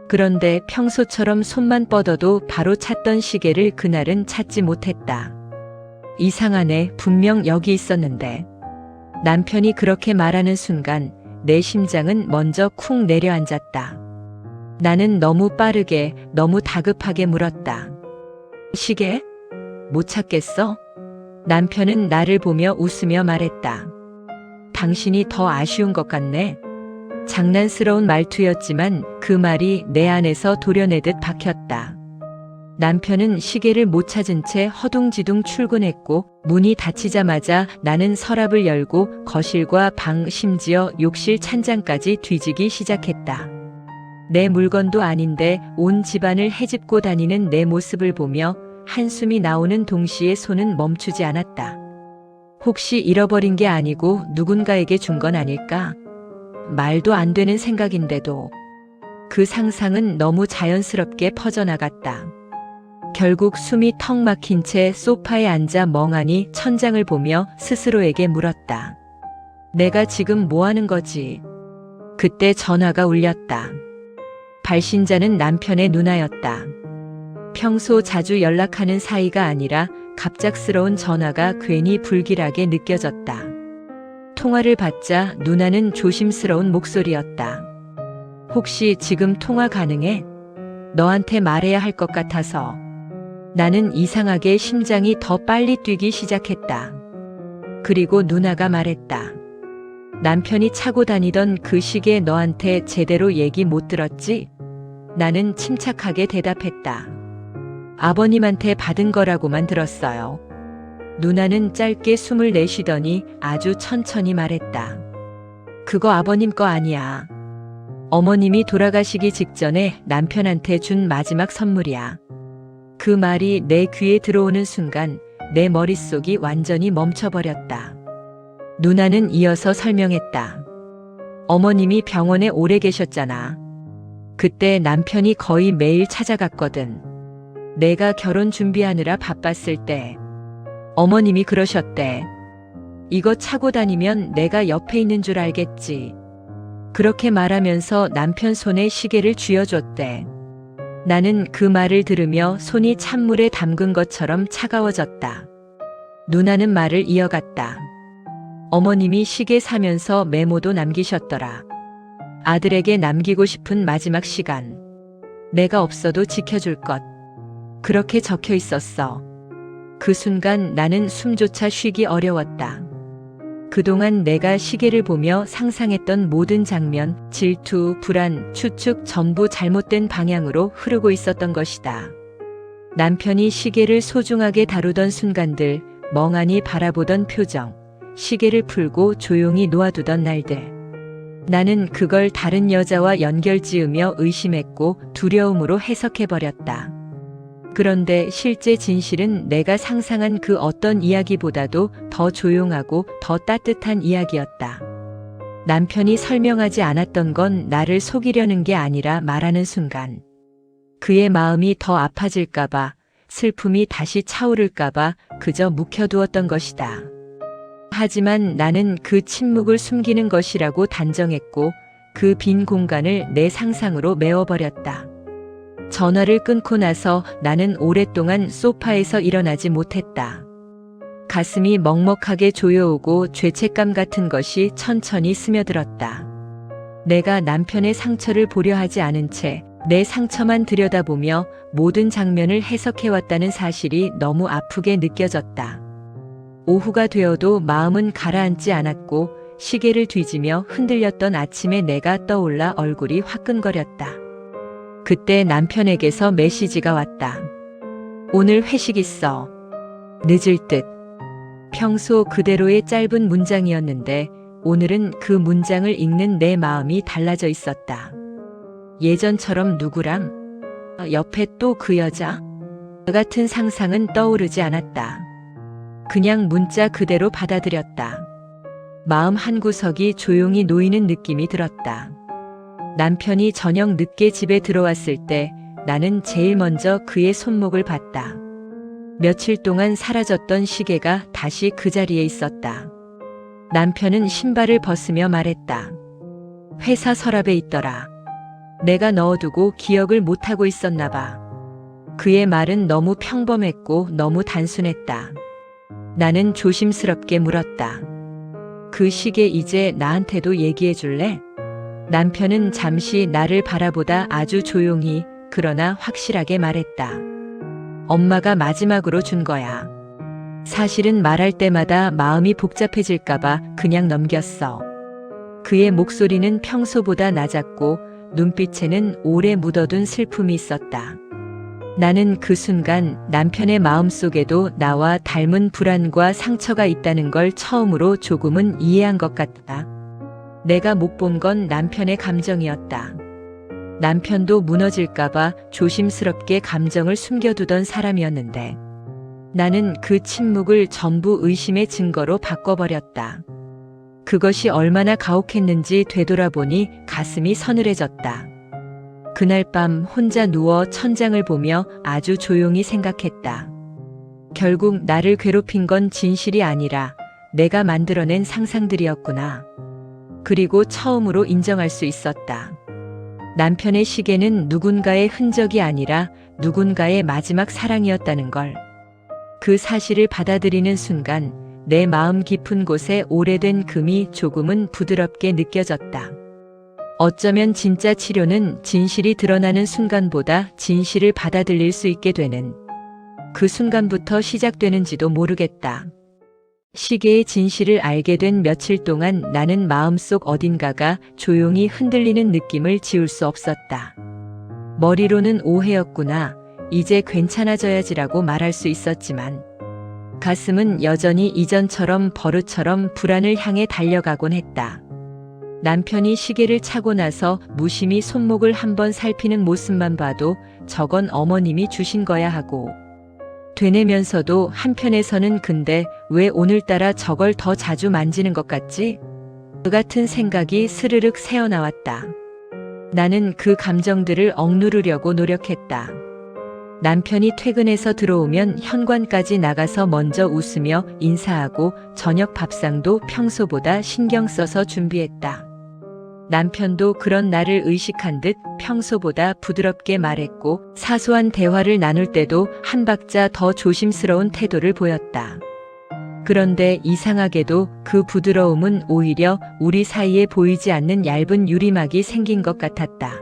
그런데 평소처럼 손만 뻗어도 바로 찾던 시계를 그날은 찾지 못했다. 이상하네, 분명 여기 있었는데. 남편이 그렇게 말하는 순간 내 심장은 먼저 쿵 내려앉았다. 나는 너무 빠르게, 너무 다급하게 물었다. 시계? 못 찾겠어? 남편은 나를 보며 웃으며 말했다. 당신이 더 아쉬운 것 같네. 장난스러운 말투였지만 그 말이 내 안에서 도려내듯 박혔다. 남편은 시계를 못 찾은 채 허둥지둥 출근했고 문이 닫히자마자 나는 서랍을 열고 거실과 방, 심지어 욕실 찬장까지 뒤지기 시작했다. 내 물건도 아닌데 온 집안을 헤집고 다니는 내 모습을 보며 한숨이 나오는 동시에 손은 멈추지 않았다. 혹시 잃어버린 게 아니고 누군가에게 준 건 아닐까? 말도 안 되는 생각인데도 그 상상은 너무 자연스럽게 퍼져나갔다. 결국 숨이 턱 막힌 채 소파에 앉아 멍하니 천장을 보며 스스로에게 물었다. 내가 지금 뭐 하는 거지? 그때 전화가 울렸다. 발신자는 남편의 누나였다. 평소 자주 연락하는 사이가 아니라 갑작스러운 전화가 괜히 불길하게 느껴졌다. 통화를 받자 누나는 조심스러운 목소리였다. 혹시 지금 통화 가능해? 너한테 말해야 할 것 같아서. 나는 이상하게 심장이 더 빨리 뛰기 시작했다. 그리고 누나가 말했다. 남편이 차고 다니던 그 시계 너한테 제대로 얘기 못 들었지? 나는 침착하게 대답했다. 아버님한테 받은 거라고만 들었어요. 누나는 짧게 숨을 내쉬더니 아주 천천히 말했다. 그거 아버님 거 아니야. 어머님이 돌아가시기 직전에 남편한테 준 마지막 선물이야. 그 말이 내 귀에 들어오는 순간 내 머릿속이 완전히 멈춰버렸다. 누나는 이어서 설명했다. 어머님이 병원에 오래 계셨잖아. 그때 남편이 거의 매일 찾아갔거든. 내가 결혼 준비하느라 바빴을 때. 어머님이 그러셨대. 이거 차고 다니면 내가 옆에 있는 줄 알겠지. 그렇게 말하면서 남편 손에 시계를 쥐어줬대. 나는 그 말을 들으며 손이 찬물에 담근 것처럼 차가워졌다. 누나는 말을 이어갔다. 어머님이 시계 사면서 메모도 남기셨더라. 아들에게 남기고 싶은 마지막 시간. 내가 없어도 지켜줄 것. 그렇게 적혀 있었어. 그 순간 나는 숨조차 쉬기 어려웠다. 그동안 내가 시계를 보며 상상했던 모든 장면, 질투, 불안, 추측 전부 잘못된 방향으로 흐르고 있었던 것이다. 남편이 시계를 소중하게 다루던 순간들, 멍하니 바라보던 표정, 시계를 풀고 조용히 놓아두던 날들. 나는 그걸 다른 여자와 연결지으며 의심했고 두려움으로 해석해버렸다. 그런데 실제 진실은 내가 상상한 그 어떤 이야기보다도 더 조용하고 더 따뜻한 이야기였다. 남편이 설명하지 않았던 건 나를 속이려는 게 아니라 말하는 순간 그의 마음이 더 아파질까봐, 슬픔이 다시 차오를까봐 그저 묵혀두었던 것이다. 하지만 나는 그 침묵을 숨기는 것이라고 단정했고 그 빈 공간을 내 상상으로 메워버렸다. 전화를 끊고 나서 나는 오랫동안 소파에서 일어나지 못했다. 가슴이 먹먹하게 조여오고 죄책감 같은 것이 천천히 스며들었다. 내가 남편의 상처를 보려 하지 않은 채 내 상처만 들여다보며 모든 장면을 해석해왔다는 사실이 너무 아프게 느껴졌다. 오후가 되어도 마음은 가라앉지 않았고 시계를 뒤지며 흔들렸던 아침에 내가 떠올라 얼굴이 화끈거렸다. 그때 남편에게서 메시지가 왔다. 오늘 회식 있어. 늦을 듯. 평소 그대로의 짧은 문장이었는데 오늘은 그 문장을 읽는 내 마음이 달라져 있었다. 예전처럼 누구랑? 옆에 또 그 여자? 같은 상상은 떠오르지 않았다. 그냥 문자 그대로 받아들였다. 마음 한구석이 조용히 놓이는 느낌이 들었다. 남편이 저녁 늦게 집에 들어왔을 때 나는 제일 먼저 그의 손목을 봤다. 며칠 동안 사라졌던 시계가 다시 그 자리에 있었다. 남편은 신발을 벗으며 말했다. 회사 서랍에 있더라. 내가 넣어두고 기억을 못하고 있었나 봐. 그의 말은 너무 평범했고 너무 단순했다. 나는 조심스럽게 물었다. 그 시계 이제 나한테도 얘기해 줄래? 남편은 잠시 나를 바라보다 아주 조용히 그러나 확실하게 말했다. 엄마가 마지막으로 준 거야. 사실은 말할 때마다 마음이 복잡해질까봐 그냥 넘겼어. 그의 목소리는 평소보다 낮았고 눈빛에는 오래 묻어둔 슬픔이 있었다. 나는 그 순간 남편의 마음속에도 나와 닮은 불안과 상처가 있다는 걸 처음으로 조금은 이해한 것 같다. 내가 못 본 건 남편의 감정이었다. 남편도 무너질까봐 조심스럽게 감정을 숨겨두던 사람이었는데 나는 그 침묵을 전부 의심의 증거로 바꿔버렸다. 그것이 얼마나 가혹했는지 되돌아보니 가슴이 서늘해졌다. 그날 밤 혼자 누워 천장을 보며 아주 조용히 생각했다. 결국 나를 괴롭힌 건 진실이 아니라 내가 만들어낸 상상들이었구나. 그리고 처음으로 인정할 수 있었다. 남편의 시계는 누군가의 흔적이 아니라 누군가의 마지막 사랑이었다는 걸. 그 사실을 받아들이는 순간 내 마음 깊은 곳에 오래된 금이 조금은 부드럽게 느껴졌다. 어쩌면 진짜 치료는 진실이 드러나는 순간보다 진실을 받아들일 수 있게 되는 그 순간부터 시작되는지도 모르겠다. 시계의 진실을 알게 된 며칠 동안 나는 마음속 어딘가가 조용히 흔들리는 느낌을 지울 수 없었다. 머리로는 오해였구나. 이제 괜찮아져야지라고 말할 수 있었지만 가슴은 여전히 이전처럼 버릇처럼 불안을 향해 달려가곤 했다. 남편이 시계를 차고 나서 무심히 손목을 한번 살피는 모습만 봐도 저건 어머님이 주신 거야 하고 되뇌면서도 한편에서는 근데 왜 오늘따라 저걸 더 자주 만지는 것 같지? 그 같은 생각이 스르륵 새어나왔다. 나는 그 감정들을 억누르려고 노력했다. 남편이 퇴근해서 들어오면 현관까지 나가서 먼저 웃으며 인사하고 저녁 밥상도 평소보다 신경 써서 준비했다. 남편도 그런 나를 의식한 듯 평소보다 부드럽게 말했고 사소한 대화를 나눌 때도 한 박자 더 조심스러운 태도를 보였다. 그런데 이상하게도 그 부드러움은 오히려 우리 사이에 보이지 않는 얇은 유리막이 생긴 것 같았다.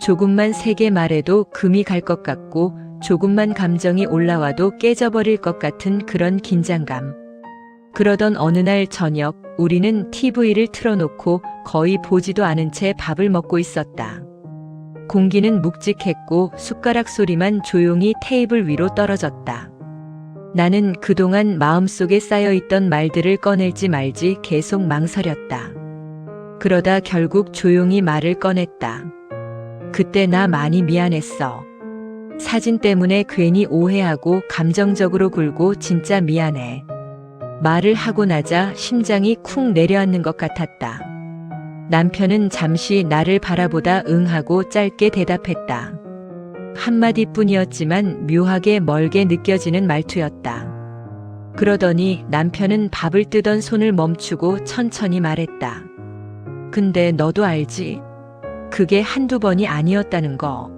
조금만 세게 말해도 금이 갈 것 같고 조금만 감정이 올라와도 깨져버릴 것 같은 그런 긴장감. 그러던 어느 날 저녁 우리는 TV를 틀어놓고 거의 보지도 않은 채 밥을 먹고 있었다. 공기는 묵직했고 숟가락 소리만 조용히 테이블 위로 떨어졌다. 나는 그동안 마음속에 쌓여있던 말들을 꺼낼지 말지 계속 망설였다. 그러다 결국 조용히 말을 꺼냈다. 그때 나 많이 미안했어. 사진 때문에 괜히 오해하고 감정적으로 굴고 진짜 미안해. 말을 하고 나자 심장이 쿵 내려앉는 것 같았다. 남편은 잠시 나를 바라보다 응하고 짧게 대답했다. 한마디뿐이었지만 묘하게 멀게 느껴지는 말투였다. 그러더니 남편은 밥을 뜨던 손을 멈추고 천천히 말했다. 근데 너도 알지? 그게 한두 번이 아니었다는 거.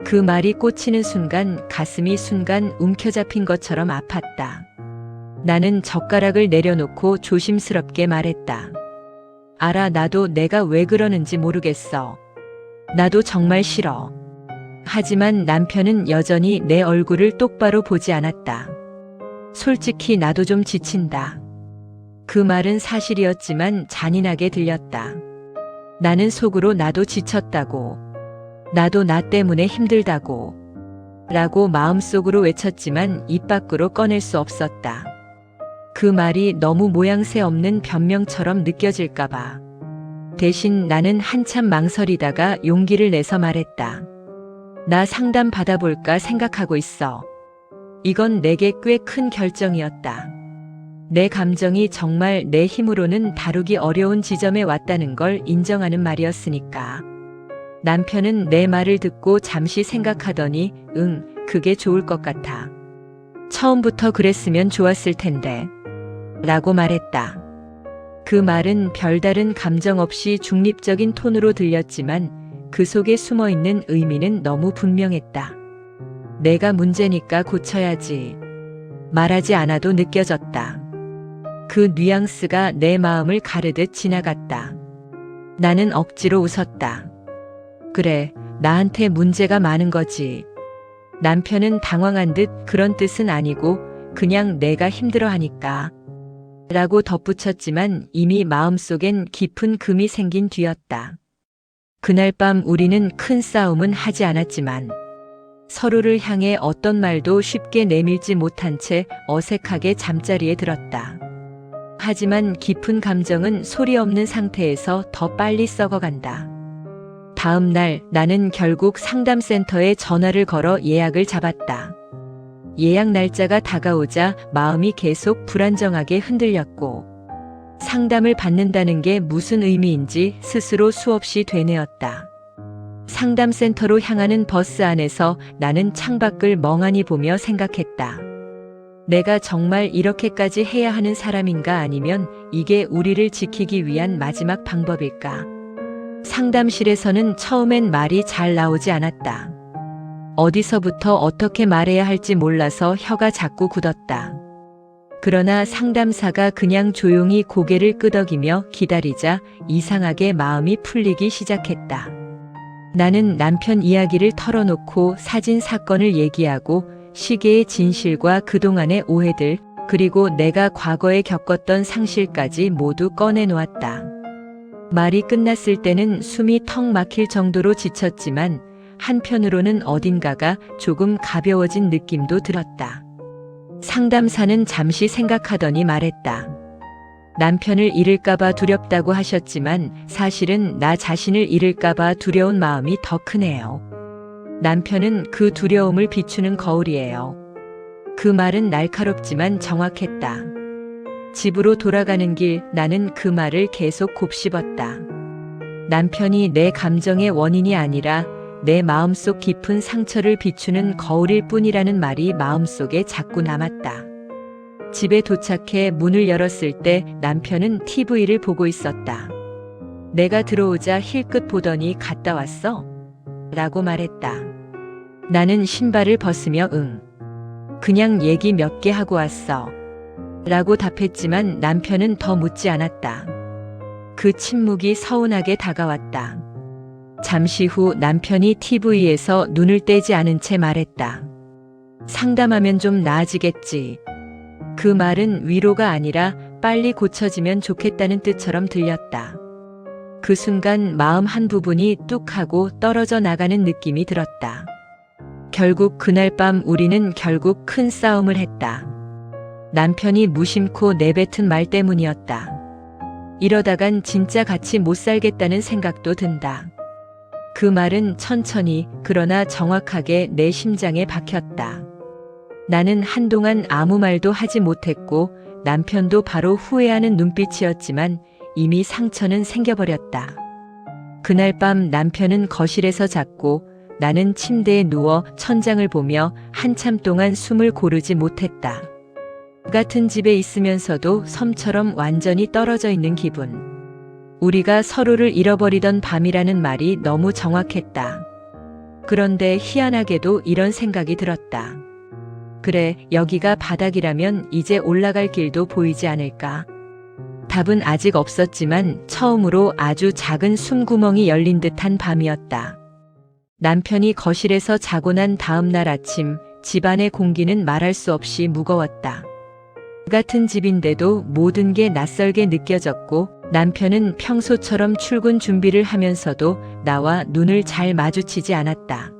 그 말이 꽂히는 순간 가슴이 순간 움켜잡힌 것처럼 아팠다. 나는 젓가락을 내려놓고 조심스럽게 말했다. 알아, 나도 내가 왜 그러는지 모르겠어. 나도 정말 싫어. 하지만 남편은 여전히 내 얼굴을 똑바로 보지 않았다. 솔직히 나도 좀 지친다. 그 말은 사실이었지만 잔인하게 들렸다. 나는 속으로 나도 지쳤다고. 나도 나 때문에 힘들다고. 라고 마음속으로 외쳤지만 입 밖으로 꺼낼 수 없었다. 그 말이 너무 모양새 없는 변명처럼 느껴질까봐. 대신 나는 한참 망설이다가 용기를 내서 말했다. 나 상담 받아볼까 생각하고 있어. 이건 내게 꽤 큰 결정이었다. 내 감정이 정말 내 힘으로는 다루기 어려운 지점에 왔다는 걸 인정하는 말이었으니까. 남편은 내 말을 듣고 잠시 생각하더니 그게 좋을 것 같아. 처음부터 그랬으면 좋았을 텐데. 라고 말했다. 그 말은 별다른 감정 없이 중립적인 톤으로 들렸지만 그 속에 숨어있는 의미는 너무 분명했다. 내가 문제니까 고쳐야지. 말하지 않아도 느껴졌다. 그 뉘앙스가 내 마음을 가르듯 지나갔다. 나는 억지로 웃었다. 그래, 나한테 문제가 많은 거지. 남편은 당황한 듯 그런 뜻은 아니고 그냥 내가 힘들어하니까. 라고 덧붙였지만 이미 마음속엔 깊은 금이 생긴 뒤였다. 그날 밤 우리는 큰 싸움은 하지 않았지만 서로를 향해 어떤 말도 쉽게 내밀지 못한 채 어색하게 잠자리에 들었다. 하지만 깊은 감정은 소리 없는 상태에서 더 빨리 썩어간다. 다음 날 나는 결국 상담센터에 전화를 걸어 예약을 잡았다. 예약 날짜가 다가오자 마음이 계속 불안정하게 흔들렸고 상담을 받는다는 게 무슨 의미인지 스스로 수없이 되뇌었다. 상담센터로 향하는 버스 안에서 나는 창밖을 멍하니 보며 생각했다. 내가 정말 이렇게까지 해야 하는 사람인가 아니면 이게 우리를 지키기 위한 마지막 방법일까? 상담실에서는 처음엔 말이 잘 나오지 않았다. 어디서부터 어떻게 말해야 할지 몰라서 혀가 자꾸 굳었다. 그러나 상담사가 그냥 조용히 고개를 끄덕이며 기다리자 이상하게 마음이 풀리기 시작했다. 나는 남편 이야기를 털어놓고 사진 사건을 얘기하고 시계의 진실과 그동안의 오해들, 그리고 내가 과거에 겪었던 상실까지 모두 꺼내놓았다. 말이 끝났을 때는 숨이 턱 막힐 정도로 지쳤지만 한편으로는 어딘가가 조금 가벼워진 느낌도 들었다. 상담사는 잠시 생각하더니 말했다. 남편을 잃을까봐 두렵다고 하셨지만 사실은 나 자신을 잃을까봐 두려운 마음이 더 크네요. 남편은 그 두려움을 비추는 거울이에요. 그 말은 날카롭지만 정확했다. 집으로 돌아가는 길 나는 그 말을 계속 곱씹었다. 남편이 내 감정의 원인이 아니라 내 마음속 깊은 상처를 비추는 거울일 뿐이라는 말이 마음속에 자꾸 남았다. 집에 도착해 문을 열었을 때 남편은 TV를 보고 있었다. 내가 들어오자 힐끗 보더니 갔다 왔어? 라고 말했다. 나는 신발을 벗으며 그냥 얘기 몇 개 하고 왔어. 라고 답했지만 남편은 더 묻지 않았다. 그 침묵이 서운하게 다가왔다. 잠시 후 남편이 TV에서 눈을 떼지 않은 채 말했다. 상담하면 좀 나아지겠지. 그 말은 위로가 아니라 빨리 고쳐지면 좋겠다는 뜻처럼 들렸다. 그 순간 마음 한 부분이 뚝 하고 떨어져 나가는 느낌이 들었다. 결국 그날 밤 우리는 결국 큰 싸움을 했다. 남편이 무심코 내뱉은 말 때문이었다. 이러다간 진짜 같이 못 살겠다는 생각도 든다. 그 말은 천천히 그러나 정확하게 내 심장에 박혔다. 나는 한동안 아무 말도 하지 못했고 남편도 바로 후회하는 눈빛이었지만 이미 상처는 생겨버렸다. 그날 밤 남편은 거실에서 잤고 나는 침대에 누워 천장을 보며 한참 동안 숨을 고르지 못했다. 같은 집에 있으면서도 섬처럼 완전히 떨어져 있는 기분. 우리가 서로를 잃어버리던 밤이라는 말이 너무 정확했다. 그런데 희한하게도 이런 생각이 들었다. 그래, 여기가 바닥이라면 이제 올라갈 길도 보이지 않을까? 답은 아직 없었지만 처음으로 아주 작은 숨구멍이 열린 듯한 밤이었다. 남편이 거실에서 자고 난 다음 날 아침, 집안의 공기는 말할 수 없이 무거웠다. 같은 집인데도 모든 게 낯설게 느껴졌고 남편은 평소처럼 출근 준비를 하면서도 나와 눈을 잘 마주치지 않았다.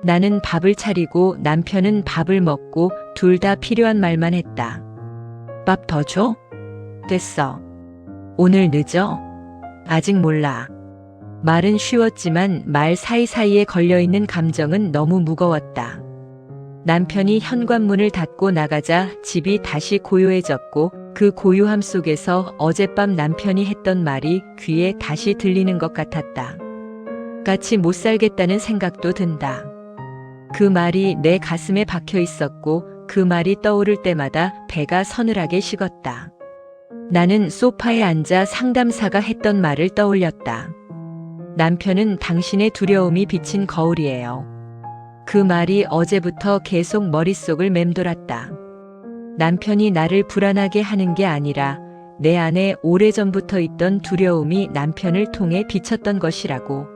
나는 밥을 차리고 남편은 밥을 먹고 둘 다 필요한 말만 했다. 밥 더 줘? 됐어. 오늘 늦어? 아직 몰라. 말은 쉬웠지만 말 사이사이에 걸려있는 감정은 너무 무거웠다. 남편이 현관문을 닫고 나가자 집이 다시 고요해졌고 그 고요함 속에서 어젯밤 남편이 했던 말이 귀에 다시 들리는 것 같았다. 같이 못 살겠다는 생각도 든다. 그 말이 내 가슴에 박혀 있었고 그 말이 떠오를 때마다 배가 서늘하게 식었다. 나는 소파에 앉아 상담사가 했던 말을 떠올렸다. 남편은 당신의 두려움이 비친 거울이에요. 그 말이 어제부터 계속 머릿속을 맴돌았다. 남편이 나를 불안하게 하는 게 아니라 내 안에 오래전부터 있던 두려움이 남편을 통해 비쳤던 것이라고.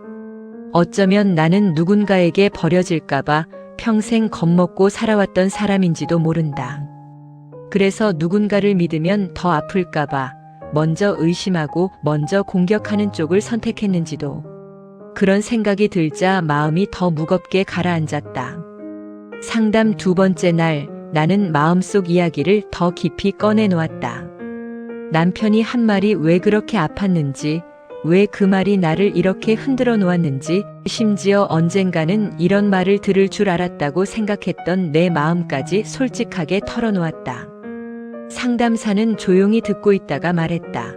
어쩌면 나는 누군가에게 버려질까봐 평생 겁먹고 살아왔던 사람인지도 모른다. 그래서 누군가를 믿으면 더 아플까봐 먼저 의심하고 먼저 공격하는 쪽을 선택했는지도. 그런 생각이 들자 마음이 더 무겁게 가라앉았다. 상담 2번째 날 나는 마음속 이야기를 더 깊이 꺼내놓았다. 남편이 한 말이 왜 그렇게 아팠는지, 왜 그 말이 나를 이렇게 흔들어 놓았는지, 심지어 언젠가는 이런 말을 들을 줄 알았다고 생각했던 내 마음까지 솔직하게 털어놓았다. 상담사는 조용히 듣고 있다가 말했다.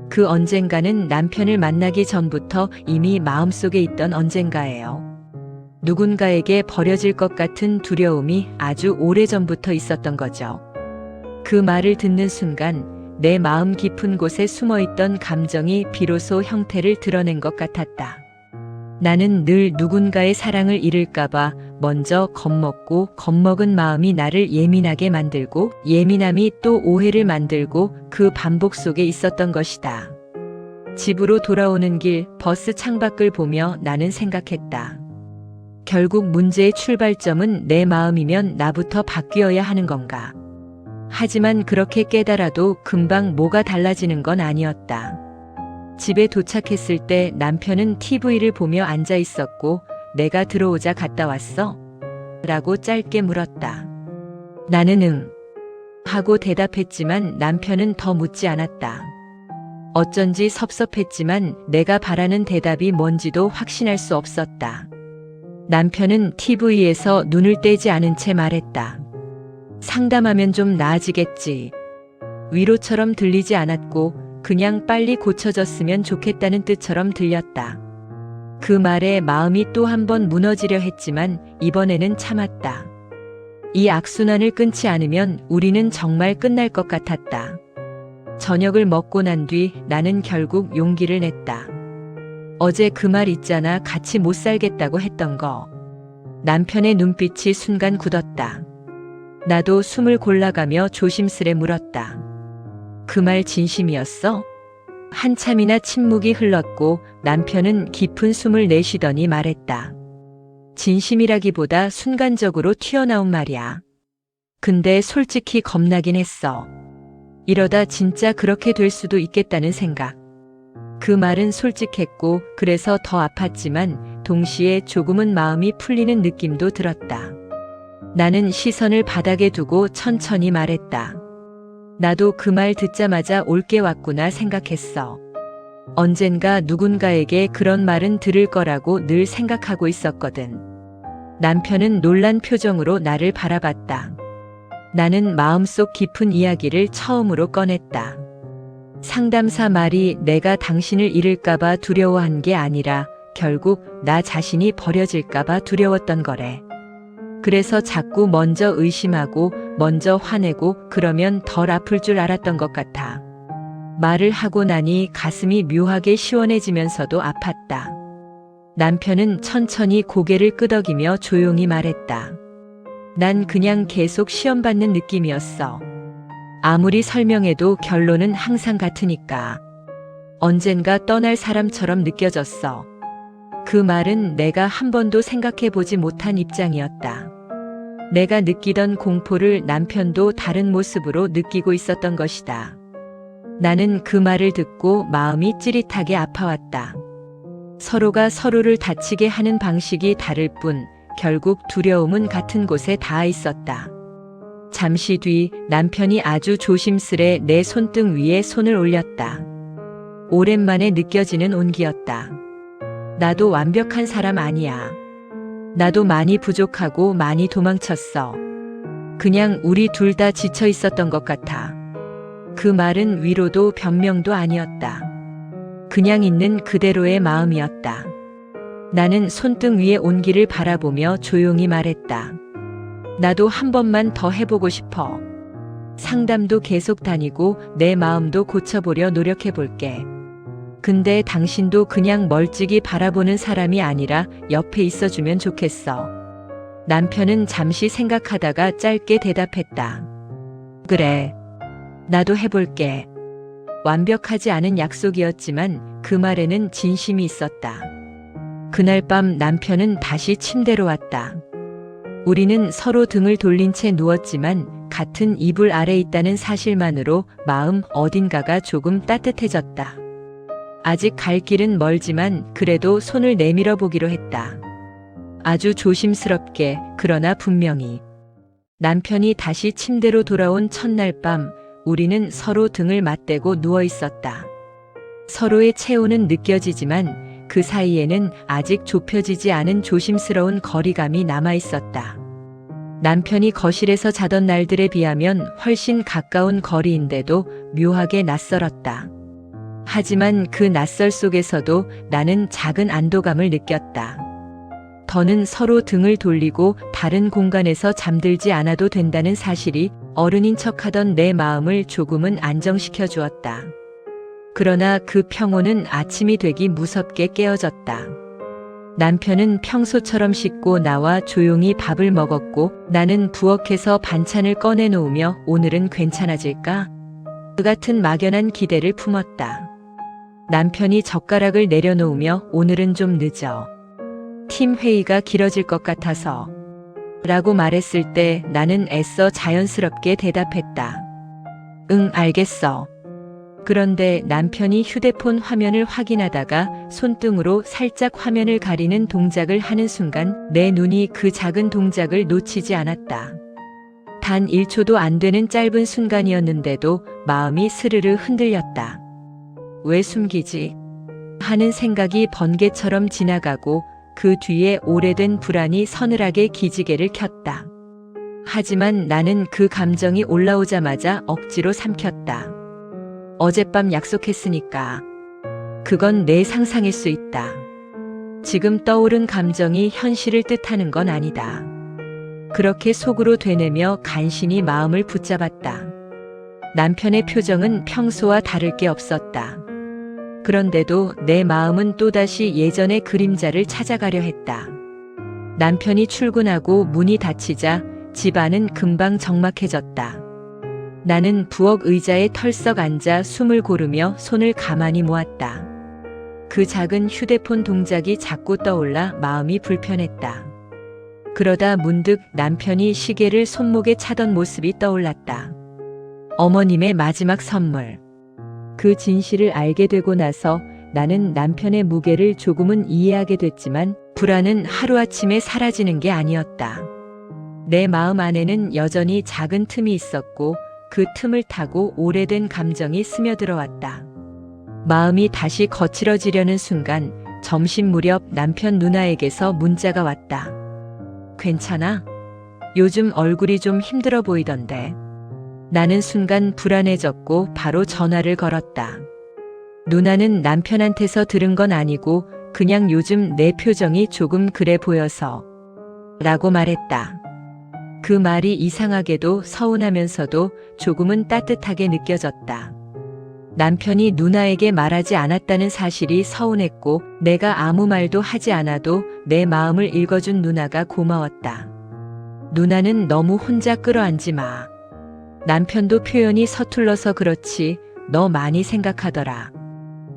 그 언젠가는 남편을 만나기 전부터 이미 마음속에 있던 언젠가예요. 누군가에게 버려질 것 같은 두려움이 아주 오래전부터 있었던 거죠. 그 말을 듣는 순간 내 마음 깊은 곳에 숨어있던 감정이 비로소 형태를 드러낸 것 같았다. 나는 늘 누군가의 사랑을 잃을까봐 먼저 겁먹고 겁먹은 마음이 나를 예민하게 만들고 예민함이 또 오해를 만들고 그 반복 속에 있었던 것이다. 집으로 돌아오는 길 버스 창밖을 보며 나는 생각했다. 결국 문제의 출발점은 내 마음이면 나부터 바뀌어야 하는 건가? 하지만 그렇게 깨달아도 금방 뭐가 달라지는 건 아니었다. 집에 도착했을 때 남편은 TV를 보며 앉아 있었고 내가 들어오자 갔다 왔어? 라고 짧게 물었다. 나는 응 하고 대답했지만 남편은 더 묻지 않았다. 어쩐지 섭섭했지만 내가 바라는 대답이 뭔지도 확신할 수 없었다. 남편은 TV에서 눈을 떼지 않은 채 말했다. 상담하면 좀 나아지겠지. 위로처럼 들리지 않았고 그냥 빨리 고쳐졌으면 좋겠다는 뜻처럼 들렸다. 그 말에 마음이 또 한 번 무너지려 했지만 이번에는 참았다. 이 악순환을 끊지 않으면 우리는 정말 끝날 것 같았다. 저녁을 먹고 난 뒤 나는 결국 용기를 냈다. 어제 그 말 있잖아. 같이 못 살겠다고 했던 거. 남편의 눈빛이 순간 굳었다. 나도 숨을 골라가며 조심스레 물었다. 그 말 진심이었어? 한참이나 침묵이 흘렀고 남편은 깊은 숨을 내쉬더니 말했다. 진심이라기보다 순간적으로 튀어나온 말이야. 근데 솔직히 겁나긴 했어. 이러다 진짜 그렇게 될 수도 있겠다는 생각. 그 말은 솔직했고 그래서 더 아팠지만 동시에 조금은 마음이 풀리는 느낌도 들었다. 나는 시선을 바닥에 두고 천천히 말했다. 나도 그 말 듣자마자 올게 왔구나 생각했어. 언젠가 누군가에게 그런 말은 들을 거라고 늘 생각하고 있었거든. 남편은 놀란 표정으로 나를 바라봤다. 나는 마음속 깊은 이야기를 처음으로 꺼냈다. 상담사 말이 내가 당신을 잃을까봐 두려워한 게 아니라 결국 나 자신이 버려질까봐 두려웠던 거래. 그래서 자꾸 먼저 의심하고 먼저 화내고 그러면 덜 아플 줄 알았던 것 같아. 말을 하고 나니 가슴이 묘하게 시원해지면서도 아팠다. 남편은 천천히 고개를 끄덕이며 조용히 말했다. 난 그냥 계속 시험받는 느낌이었어. 아무리 설명해도 결론은 항상 같으니까. 언젠가 떠날 사람처럼 느껴졌어. 그 말은 내가 한 번도 생각해보지 못한 입장이었다. 내가 느끼던 공포를 남편도 다른 모습으로 느끼고 있었던 것이다. 나는 그 말을 듣고 마음이 찌릿하게 아파왔다. 서로가 서로를 다치게 하는 방식이 다를 뿐 결국 두려움은 같은 곳에 닿아 있었다. 잠시 뒤 남편이 아주 조심스레 내 손등 위에 손을 올렸다. 오랜만에 느껴지는 온기였다. 나도 완벽한 사람 아니야. 나도 많이 부족하고 많이 도망쳤어. 그냥 우리 둘 다 지쳐 있었던 것 같아. 그 말은 위로도 변명도 아니었다. 그냥 있는 그대로의 마음이었다. 나는 손등 위의 온기를 바라보며 조용히 말했다. 나도 한 번만 더 해보고 싶어. 상담도 계속 다니고 내 마음도 고쳐보려 노력해볼게. 근데 당신도 그냥 멀찍이 바라보는 사람이 아니라 옆에 있어주면 좋겠어. 남편은 잠시 생각하다가 짧게 대답했다. 그래. 나도 해볼게. 완벽하지 않은 약속이었지만 그 말에는 진심이 있었다. 그날 밤 남편은 다시 침대로 왔다. 우리는 서로 등을 돌린 채 누웠지만 같은 이불 아래 있다는 사실만으로 마음 어딘가가 조금 따뜻해졌다. 아직 갈 길은 멀지만 그래도 손을 내밀어 보기로 했다. 아주 조심스럽게 그러나 분명히. 남편이 다시 침대로 돌아온 첫날 밤 우리는 서로 등을 맞대고 누워 있었다. 서로의 체온은 느껴지지만 그 사이에는 아직 좁혀지지 않은 조심스러운 거리감이 남아 있었다. 남편이 거실에서 자던 날들에 비하면 훨씬 가까운 거리인데도 묘하게 낯설었다. 하지만 그 낯설 속에서도 나는 작은 안도감을 느꼈다. 더는 서로 등을 돌리고 다른 공간에서 잠들지 않아도 된다는 사실이 어른인 척하던 내 마음을 조금은 안정시켜 주었다. 그러나 그 평온은 아침이 되기 무섭게 깨어졌다. 남편은 평소처럼 씻고 나와 조용히 밥을 먹었고 나는 부엌에서 반찬을 꺼내놓으며 오늘은 괜찮아질까? 그 같은 막연한 기대를 품었다. 남편이 젓가락을 내려놓으며 오늘은 좀 늦어. 팀 회의가 길어질 것 같아서. 라고 말했을 때 나는 애써 자연스럽게 대답했다. 응, 알겠어. 그런데 남편이 휴대폰 화면을 확인하다가 손등으로 살짝 화면을 가리는 동작을 하는 순간 내 눈이 그 작은 동작을 놓치지 않았다. 단 1초도 안 되는 짧은 순간이었는데도 마음이 스르르 흔들렸다. 왜 숨기지? 하는 생각이 번개처럼 지나가고 그 뒤에 오래된 불안이 서늘하게 기지개를 켰다. 하지만 나는 그 감정이 올라오자마자 억지로 삼켰다. 어젯밤 약속했으니까. 그건 내 상상일 수 있다. 지금 떠오른 감정이 현실을 뜻하는 건 아니다. 그렇게 속으로 되뇌며 간신히 마음을 붙잡았다. 남편의 표정은 평소와 다를 게 없었다. 그런데도 내 마음은 또다시 예전의 그림자를 찾아가려 했다. 남편이 출근하고 문이 닫히자 집안은 금방 적막해졌다. 나는 부엌 의자에 털썩 앉아 숨을 고르며 손을 가만히 모았다. 그 작은 휴대폰 동작이 자꾸 떠올라 마음이 불편했다. 그러다 문득 남편이 시계를 손목에 차던 모습이 떠올랐다. 어머님의 마지막 선물. 그 진실을 알게 되고 나서 나는 남편의 무게를 조금은 이해하게 됐지만 불안은 하루아침에 사라지는 게 아니었다. 내 마음 안에는 여전히 작은 틈이 있었고 그 틈을 타고 오래된 감정이 스며들어왔다. 마음이 다시 거칠어지려는 순간 점심 무렵 남편 누나에게서 문자가 왔다. 괜찮아? 요즘 얼굴이 좀 힘들어 보이던데. 나는 순간 불안해졌고 바로 전화를 걸었다. 누나는 남편한테서 들은 건 아니고 그냥 요즘 내 표정이 조금 그래 보여서 라고 말했다. 그 말이 이상하게도 서운하면서도 조금은 따뜻하게 느껴졌다. 남편이 누나에게 말하지 않았다는 사실이 서운했고 내가 아무 말도 하지 않아도 내 마음을 읽어준 누나가 고마웠다. 누나는 너무 혼자 끌어안지 마. 남편도 표현이 서툴러서 그렇지 너 많이 생각하더라.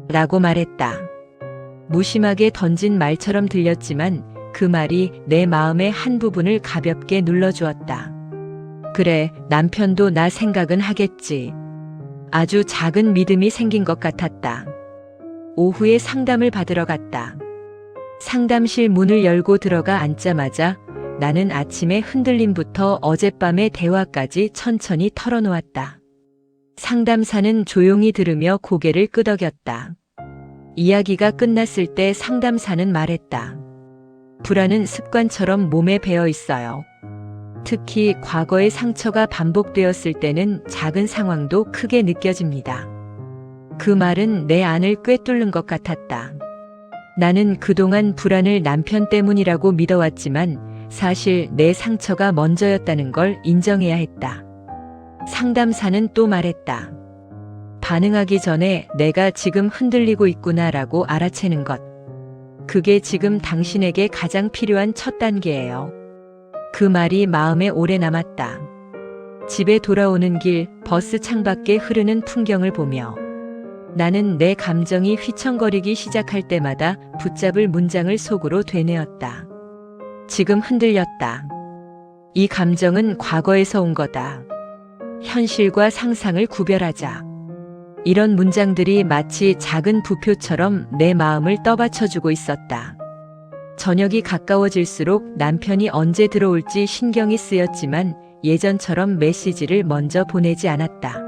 라고 말했다. 무심하게 던진 말처럼 들렸지만 그 말이 내 마음의 한 부분을 가볍게 눌러주었다. 그래, 남편도 나 생각은 하겠지. 아주 작은 믿음이 생긴 것 같았다. 오후에 상담을 받으러 갔다. 상담실 문을 열고 들어가 앉자마자 나는 아침의 흔들림부터 어젯밤의 대화까지 천천히 털어놓았다. 상담사는 조용히 들으며 고개를 끄덕였다. 이야기가 끝났을 때 상담사는 말했다. 불안은 습관처럼 몸에 배어 있어요. 특히 과거의 상처가 반복되었을 때는 작은 상황도 크게 느껴집니다. 그 말은 내 안을 꿰뚫는 것 같았다. 나는 그동안 불안을 남편 때문이라고 믿어왔지만 사실 내 상처가 먼저였다는 걸 인정해야 했다. 상담사는 또 말했다. 반응하기 전에 내가 지금 흔들리고 있구나라고 알아채는 것. 그게 지금 당신에게 가장 필요한 첫 단계예요. 그 말이 마음에 오래 남았다. 집에 돌아오는 길 버스 창밖에 흐르는 풍경을 보며 나는 내 감정이 휘청거리기 시작할 때마다 붙잡을 문장을 속으로 되뇌었다. 지금 흔들렸다. 이 감정은 과거에서 온 거다. 현실과 상상을 구별하자. 이런 문장들이 마치 작은 부표처럼 내 마음을 떠받쳐주고 있었다. 저녁이 가까워질수록 남편이 언제 들어올지 신경이 쓰였지만 예전처럼 메시지를 먼저 보내지 않았다.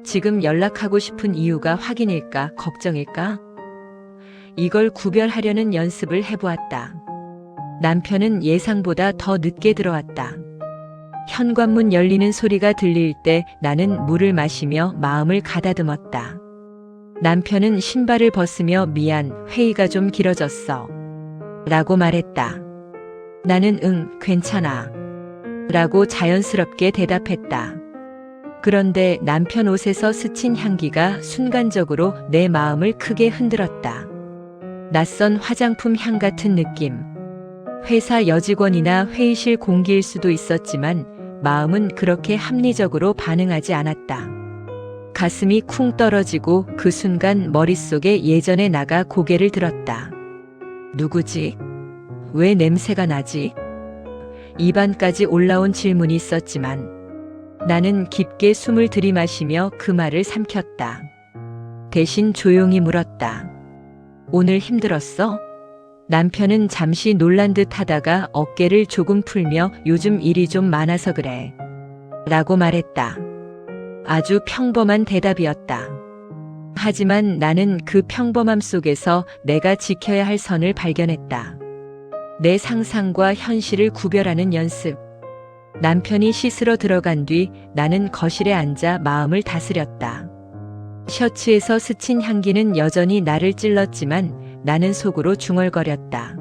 지금 연락하고 싶은 이유가 확인일까, 걱정일까? 이걸 구별하려는 연습을 해보았다. 남편은 예상보다 더 늦게 들어왔다. 현관문 열리는 소리가 들릴 때 나는 물을 마시며 마음을 가다듬었다. 남편은 신발을 벗으며 미안, 회의가 좀 길어졌어. 라고 말했다. 나는 응, 괜찮아. 라고 자연스럽게 대답했다. 그런데 남편 옷에서 스친 향기가 순간적으로 내 마음을 크게 흔들었다. 낯선 화장품 향 같은 느낌. 회사 여직원이나 회의실 공기일 수도 있었지만 마음은 그렇게 합리적으로 반응하지 않았다. 가슴이 쿵 떨어지고 그 순간 머릿속에 예전의 나가 고개를 들었다. 누구지? 왜 냄새가 나지? 입안까지 올라온 질문이 있었지만 나는 깊게 숨을 들이마시며 그 말을 삼켰다. 대신 조용히 물었다. 오늘 힘들었어? 남편은 잠시 놀란 듯 하다가 어깨를 조금 풀며 요즘 일이 좀 많아서 그래. 라고 말했다. 아주 평범한 대답이었다. 하지만 나는 그 평범함 속에서 내가 지켜야 할 선을 발견했다. 내 상상과 현실을 구별하는 연습. 남편이 씻으러 들어간 뒤 나는 거실에 앉아 마음을 다스렸다. 셔츠에서 스친 향기는 여전히 나를 찔렀지만 나는 속으로 중얼거렸다.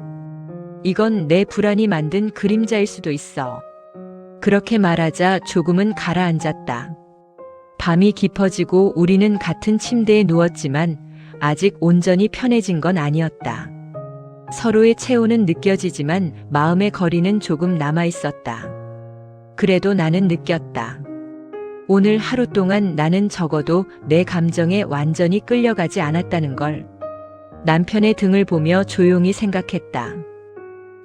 이건 내 불안이 만든 그림자일 수도 있어. 그렇게 말하자 조금은 가라앉았다. 밤이 깊어지고 우리는 같은 침대에 누웠지만 아직 온전히 편해진 건 아니었다. 서로의 체온은 느껴지지만 마음의 거리는 조금 남아 있었다. 그래도 나는 느꼈다. 오늘 하루 동안 나는 적어도 내 감정에 완전히 끌려가지 않았다는 걸. 남편의 등을 보며 조용히 생각했다.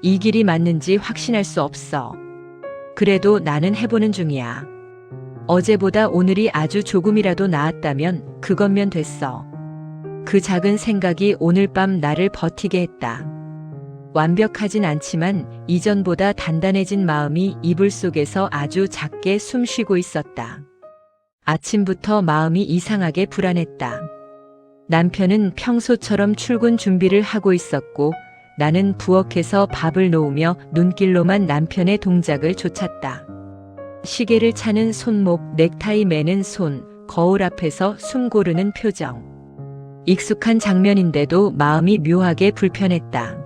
이 길이 맞는지 확신할 수 없어. 그래도 나는 해보는 중이야. 어제보다 오늘이 아주 조금이라도 나았다면 그것면 됐어. 그 작은 생각이 오늘 밤 나를 버티게 했다. 완벽하진 않지만 이전보다 단단해진 마음이 이불 속에서 아주 작게 숨 쉬고 있었다. 아침부터 마음이 이상하게 불안했다. 남편은 평소처럼 출근 준비를 하고 있었고 나는 부엌에서 밥을 놓으며 눈길로만 남편의 동작을 좇았다. 시계를 차는 손목, 넥타이 매는 손, 거울 앞에서 숨 고르는 표정. 익숙한 장면인데도 마음이 묘하게 불편했다.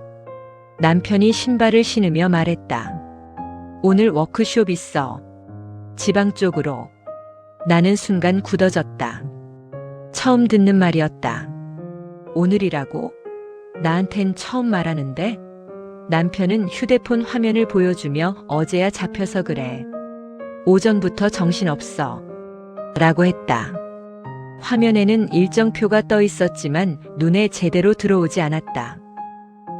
남편이 신발을 신으며 말했다. 오늘 워크숍 있어. 지방 쪽으로. 나는 순간 굳어졌다. 처음 듣는 말이었다. 오늘이라고? 나한텐 처음 말하는데? 남편은 휴대폰 화면을 보여주며 어제야 잡혀서 그래. 오전부터 정신없어. 라고 했다. 화면에는 일정표가 떠 있었지만 눈에 제대로 들어오지 않았다.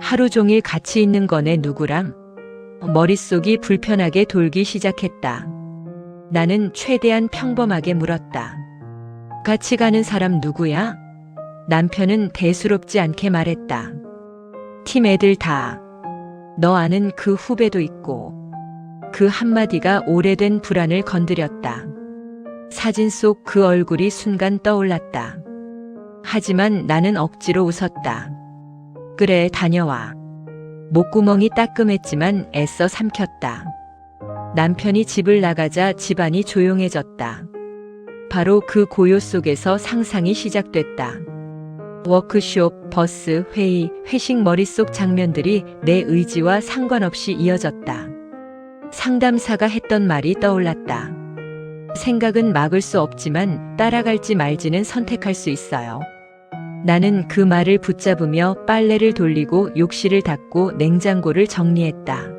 하루 종일 같이 있는 거네 누구랑? 머릿속이 불편하게 돌기 시작했다. 나는 최대한 평범하게 물었다. 같이 가는 사람 누구야? 남편은 대수롭지 않게 말했다. 팀 애들 다. 너 아는 그 후배도 있고. 그 한마디가 오래된 불안을 건드렸다. 사진 속 그 얼굴이 순간 떠올랐다. 하지만 나는 억지로 웃었다. 그래, 다녀와. 목구멍이 따끔했지만 애써 삼켰다. 남편이 집을 나가자 집안이 조용해졌다. 바로 그 고요 속에서 상상이 시작됐다. 워크숍, 버스, 회의, 회식 머릿속 장면들이 내 의지와 상관없이 이어졌다. 상담사가 했던 말이 떠올랐다. 생각은 막을 수 없지만 따라갈지 말지는 선택할 수 있어요. 나는 그 말을 붙잡으며 빨래를 돌리고 욕실을 닦고 냉장고를 정리했다.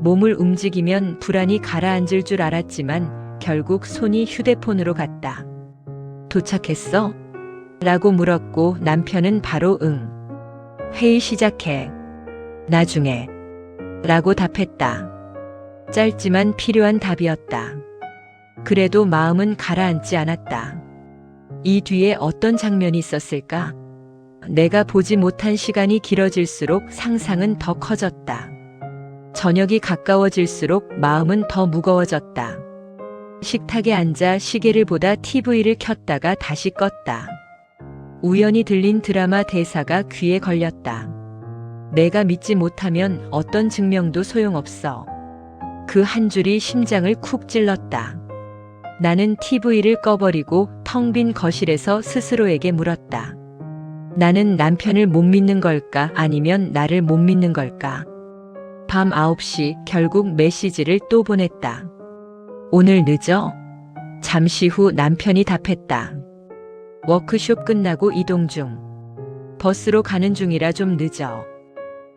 몸을 움직이면 불안이 가라앉을 줄 알았지만 결국 손이 휴대폰으로 갔다. 도착했어? 라고 물었고 남편은 바로 응. 회의 시작해. 나중에. 라고 답했다. 짧지만 필요한 답이었다. 그래도 마음은 가라앉지 않았다. 이 뒤에 어떤 장면이 있었을까? 내가 보지 못한 시간이 길어질수록 상상은 더 커졌다. 저녁이 가까워질수록 마음은 더 무거워졌다. 식탁에 앉아 시계를 보다 TV를 켰다가 다시 껐다. 우연히 들린 드라마 대사가 귀에 걸렸다. 내가 믿지 못하면 어떤 증명도 소용없어. 그 한 줄이 심장을 쿡 찔렀다. 나는 TV를 꺼버리고 텅 빈 거실에서 스스로에게 물었다. 나는 남편을 못 믿는 걸까? 아니면 나를 못 믿는 걸까? 밤 9시 결국 메시지를 또 보냈다. 오늘 늦어? 잠시 후 남편이 답했다. 워크숍 끝나고 이동 중. 버스로 가는 중이라 좀 늦어.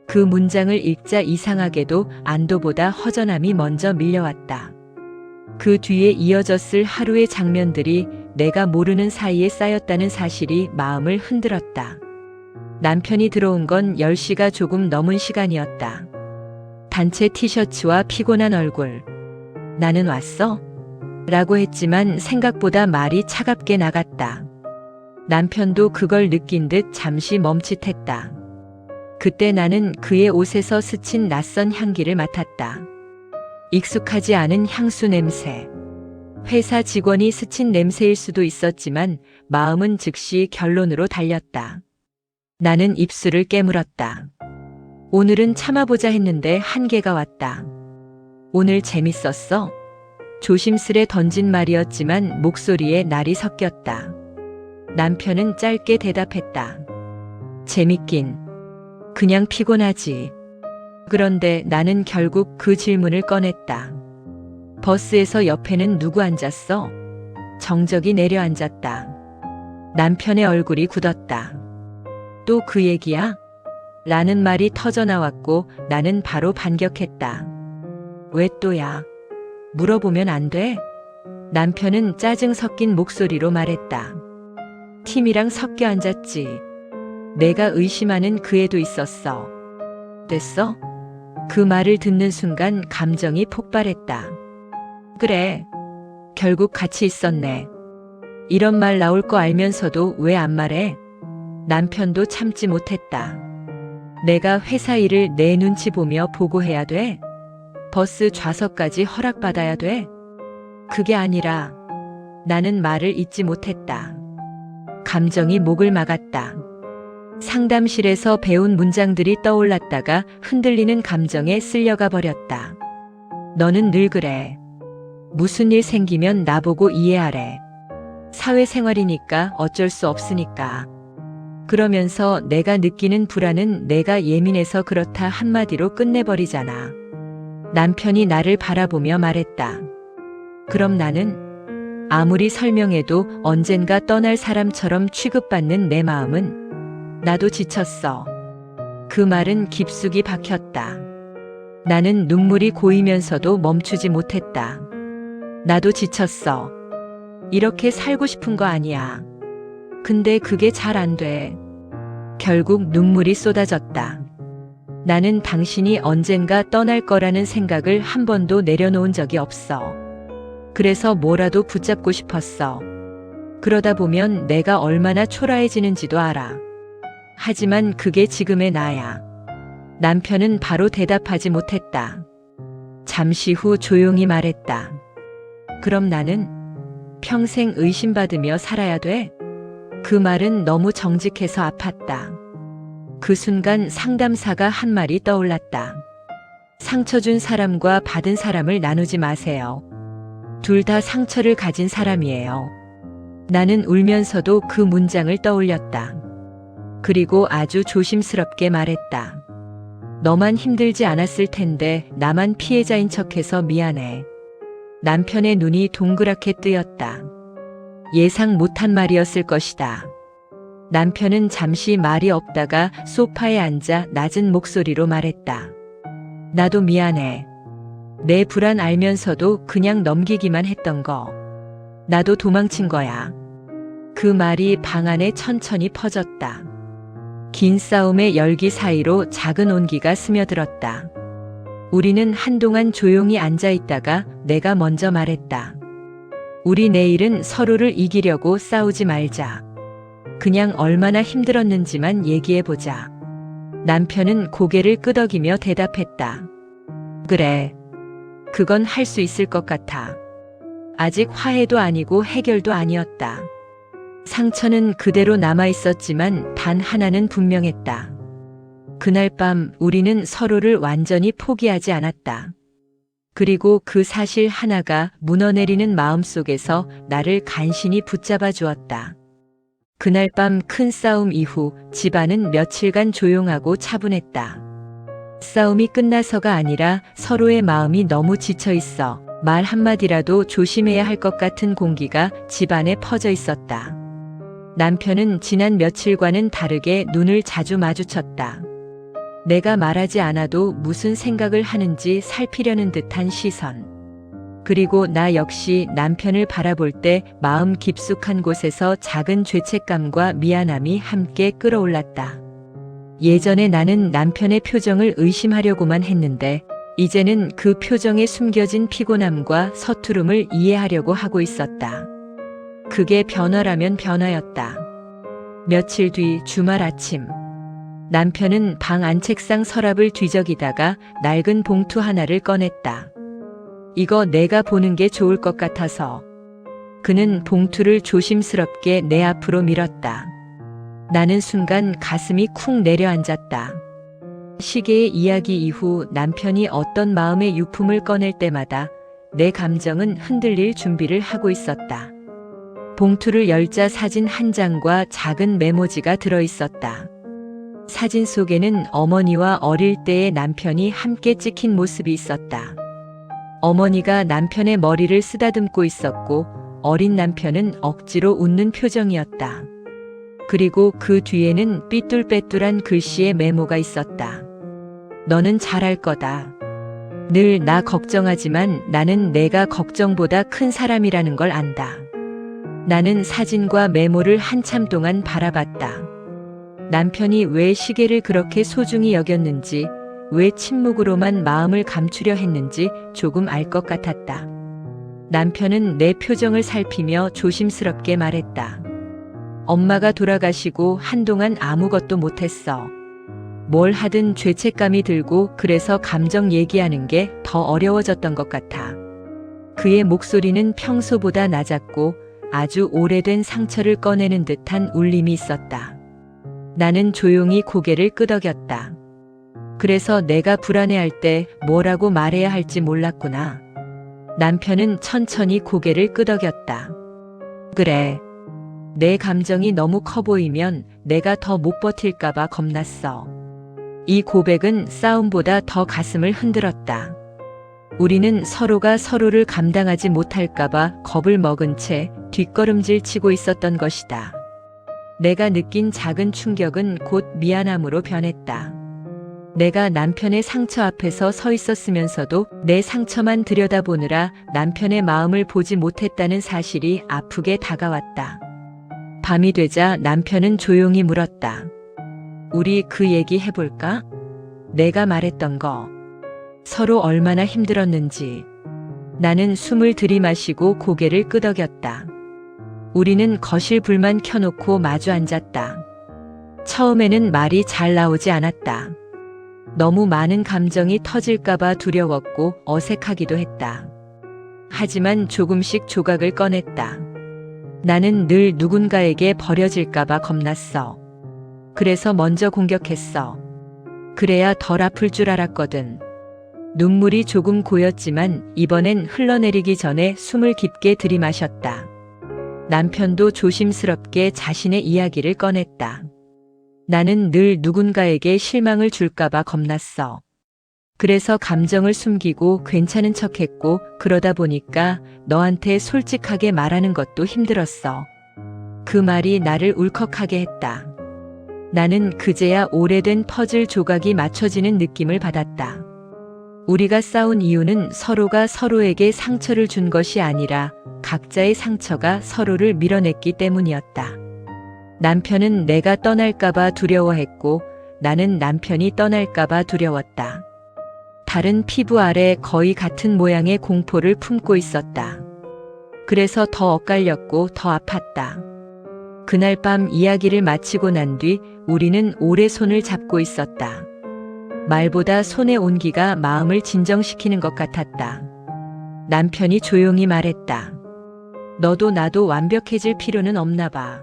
그 문장을 읽자 이상하게도 안도보다 허전함이 먼저 밀려왔다. 그 뒤에 이어졌을 하루의 장면들이 내가 모르는 사이에 쌓였다는 사실이 마음을 흔들었다. 남편이 들어온 건 10시가 조금 넘은 시간이었다. 단체 티셔츠와 피곤한 얼굴. 나는 왔어? 라고 했지만 생각보다 말이 차갑게 나갔다. 남편도 그걸 느낀 듯 잠시 멈칫했다. 그때 나는 그의 옷에서 스친 낯선 향기를 맡았다. 익숙하지 않은 향수 냄새. 회사 직원이 스친 냄새일 수도 있었지만 마음은 즉시 결론으로 달렸다. 나는 입술을 깨물었다. 오늘은 참아보자 했는데 한계가 왔다. 오늘 재밌었어? 조심스레 던진 말이었지만 목소리에 날이 섞였다. 남편은 짧게 대답했다. 재밌긴. 그냥 피곤하지. 그런데 나는 결국 그 질문을 꺼냈다. 버스에서 옆에는 누구 앉았어? 정적이 내려앉았다. 남편의 얼굴이 굳었다. 또 그 얘기야? 라는 말이 터져나왔고 나는 바로 반격했다. 왜 또야? 물어보면 안 돼? 남편은 짜증 섞인 목소리로 말했다. 팀이랑 섞여 앉았지. 내가 의심하는 그 애도 있었어. 됐어? 그 말을 듣는 순간 감정이 폭발했다. 그래. 결국 같이 있었네. 이런 말 나올 거 알면서도 왜 안 말해? 남편도 참지 못했다. 내가 회사 일을 내 눈치 보며 보고해야 돼? 버스 좌석까지 허락받아야 돼? 그게 아니라 나는 말을 잇지 못했다. 감정이 목을 막았다. 상담실에서 배운 문장들이 떠올랐다가 흔들리는 감정에 쓸려가 버렸다. 너는 늘 그래. 무슨 일 생기면 나보고 이해하래. 사회생활이니까 어쩔 수 없으니까. 그러면서 내가 느끼는 불안은 내가 예민해서 그렇다 한마디로 끝내버리잖아. 남편이 나를 바라보며 말했다. 그럼 나는 아무리 설명해도 언젠가 떠날 사람처럼 취급받는 내 마음은 나도 지쳤어. 그 말은 깊숙이 박혔다. 나는 눈물이 고이면서도 멈추지 못했다. 나도 지쳤어. 이렇게 살고 싶은 거 아니야. 근데 그게 잘 안 돼. 결국 눈물이 쏟아졌다. 나는 당신이 언젠가 떠날 거라는 생각을 한 번도 내려놓은 적이 없어. 그래서 뭐라도 붙잡고 싶었어. 그러다 보면 내가 얼마나 초라해지는지도 알아. 하지만 그게 지금의 나야. 남편은 바로 대답하지 못했다. 잠시 후 조용히 말했다. 그럼 나는 평생 의심받으며 살아야 돼? 그 말은 너무 정직해서 아팠다. 그 순간 상담사가 한 말이 떠올랐다. 상처 준 사람과 받은 사람을 나누지 마세요. 둘 다 상처를 가진 사람이에요. 나는 울면서도 그 문장을 떠올렸다. 그리고 아주 조심스럽게 말했다. 너만 힘들지 않았을 텐데 나만 피해자인 척해서 미안해. 남편의 눈이 동그랗게 뜨였다. 예상 못한 말이었을 것이다. 남편은 잠시 말이 없다가 소파에 앉아 낮은 목소리로 말했다. 나도 미안해. 내 불안 알면서도 그냥 넘기기만 했던 거. 나도 도망친 거야. 그 말이 방 안에 천천히 퍼졌다. 긴 싸움의 열기 사이로 작은 온기가 스며들었다. 우리는 한동안 조용히 앉아 있다가 내가 먼저 말했다. 우리 내일은 서로를 이기려고 싸우지 말자. 그냥 얼마나 힘들었는지만 얘기해보자. 남편은 고개를 끄덕이며 대답했다. 그래. 그건 할 수 있을 것 같아. 아직 화해도 아니고 해결도 아니었다. 상처는 그대로 남아있었지만 단 하나는 분명했다. 그날 밤 우리는 서로를 완전히 포기하지 않았다. 그리고 그 사실 하나가 무너내리는 마음속에서 나를 간신히 붙잡아 주었다. 그날 밤 큰 싸움 이후 집안은 며칠간 조용하고 차분했다. 싸움이 끝나서가 아니라 서로의 마음이 너무 지쳐 있어 말 한마디라도 조심해야 할 것 같은 공기가 집안에 퍼져 있었다. 남편은 지난 며칠과는 다르게 눈을 자주 마주쳤다. 내가 말하지 않아도 무슨 생각을 하는지 살피려는 듯한 시선. 그리고 나 역시 남편을 바라볼 때 마음 깊숙한 곳에서 작은 죄책감과 미안함이 함께 끌어올랐다. 예전에 나는 남편의 표정을 의심하려고만 했는데 이제는 그 표정에 숨겨진 피곤함과 서투름을 이해하려고 하고 있었다. 그게 변화라면 변화였다. 며칠 뒤 주말 아침. 남편은 방 안책상 서랍을 뒤적이다가 낡은 봉투 하나를 꺼냈다. 이거 내가 보는 게 좋을 것 같아서. 그는 봉투를 조심스럽게 내 앞으로 밀었다. 나는 순간 가슴이 쿵 내려앉았다. 시계의 이야기 이후 남편이 어떤 마음의 유품을 꺼낼 때마다 내 감정은 흔들릴 준비를 하고 있었다. 봉투를 열자 사진 한 장과 작은 메모지가 들어있었다. 사진 속에는 어머니와 어릴 때의 남편이 함께 찍힌 모습이 있었다. 어머니가 남편의 머리를 쓰다듬고 있었고 어린 남편은 억지로 웃는 표정이었다. 그리고 그 뒤에는 삐뚤빼뚤한 글씨의 메모가 있었다. 너는 잘할 거다. 늘 나 걱정하지만 나는 내가 걱정보다 큰 사람이라는 걸 안다. 나는 사진과 메모를 한참 동안 바라봤다. 남편이 왜 시계를 그렇게 소중히 여겼는지, 왜 침묵으로만 마음을 감추려 했는지 조금 알 것 같았다. 남편은 내 표정을 살피며 조심스럽게 말했다. 엄마가 돌아가시고 한동안 아무것도 못했어. 뭘 하든 죄책감이 들고 그래서 감정 얘기하는 게 더 어려워졌던 것 같아. 그의 목소리는 평소보다 낮았고 아주 오래된 상처를 꺼내는 듯한 울림이 있었다. 나는 조용히 고개를 끄덕였다. 그래서 내가 불안해할 때 뭐라고 말해야 할지 몰랐구나. 남편은 천천히 고개를 끄덕였다. 그래. 내 감정이 너무 커 보이면 내가 더 못 버틸까봐 겁났어. 이 고백은 싸움보다 더 가슴을 흔들었다. 우리는 서로가 서로를 감당하지 못할까봐 겁을 먹은 채 뒷걸음질 치고 있었던 것이다. 내가 느낀 작은 충격은 곧 미안함으로 변했다. 내가 남편의 상처 앞에서 서 있었으면서도 내 상처만 들여다보느라 남편의 마음을 보지 못했다는 사실이 아프게 다가왔다. 밤이 되자 남편은 조용히 물었다. 우리 그 얘기 해볼까? 내가 말했던 거. 서로 얼마나 힘들었는지. 나는 숨을 들이마시고 고개를 끄덕였다. 우리는 거실 불만 켜놓고 마주 앉았다. 처음에는 말이 잘 나오지 않았다. 너무 많은 감정이 터질까봐 두려웠고 어색하기도 했다. 하지만 조금씩 조각을 꺼냈다. 나는 늘 누군가에게 버려질까봐 겁났어. 그래서 먼저 공격했어. 그래야 덜 아플 줄 알았거든. 눈물이 조금 고였지만 이번엔 흘러내리기 전에 숨을 깊게 들이마셨다. 남편도 조심스럽게 자신의 이야기를 꺼냈다. 나는 늘 누군가에게 실망을 줄까봐 겁났어. 그래서 감정을 숨기고 괜찮은 척했고 그러다 보니까 너한테 솔직하게 말하는 것도 힘들었어. 그 말이 나를 울컥하게 했다. 나는 그제야 오래된 퍼즐 조각이 맞춰지는 느낌을 받았다. 우리가 싸운 이유는 서로가 서로에게 상처를 준 것이 아니라 각자의 상처가 서로를 밀어냈기 때문이었다. 남편은 내가 떠날까봐 두려워했고 나는 남편이 떠날까봐 두려웠다. 다른 피부 아래 거의 같은 모양의 공포를 품고 있었다. 그래서 더 엇갈렸고 더 아팠다. 그날 밤 이야기를 마치고 난 뒤 우리는 오래 손을 잡고 있었다. 말보다 손의 온기가 마음을 진정시키는 것 같았다. 남편이 조용히 말했다. 너도 나도 완벽해질 필요는 없나 봐.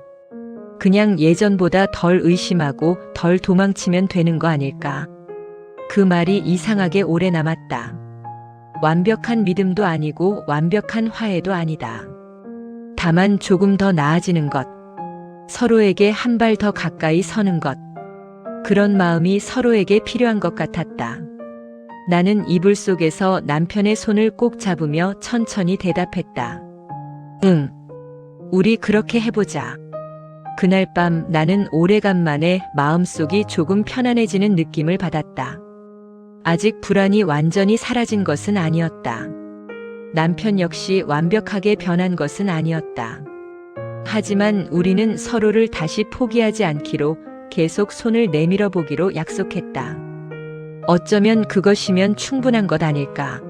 그냥 예전보다 덜 의심하고 덜 도망치면 되는 거 아닐까. 그 말이 이상하게 오래 남았다. 완벽한 믿음도 아니고 완벽한 화해도 아니다. 다만 조금 더 나아지는 것. 서로에게 한 발 더 가까이 서는 것. 그런 마음이 서로에게 필요한 것 같았다. 나는 이불 속에서 남편의 손을 꼭 잡으며 천천히 대답했다. 응. 우리 그렇게 해보자. 그날 밤 나는 오래간만에 마음속이 조금 편안해지는 느낌을 받았다. 아직 불안이 완전히 사라진 것은 아니었다. 남편 역시 완벽하게 변한 것은 아니었다. 하지만 우리는 서로를 다시 포기하지 않기로 계속 손을 내밀어 보기로 약속했다. 어쩌면 그것이면 충분한 것 아닐까.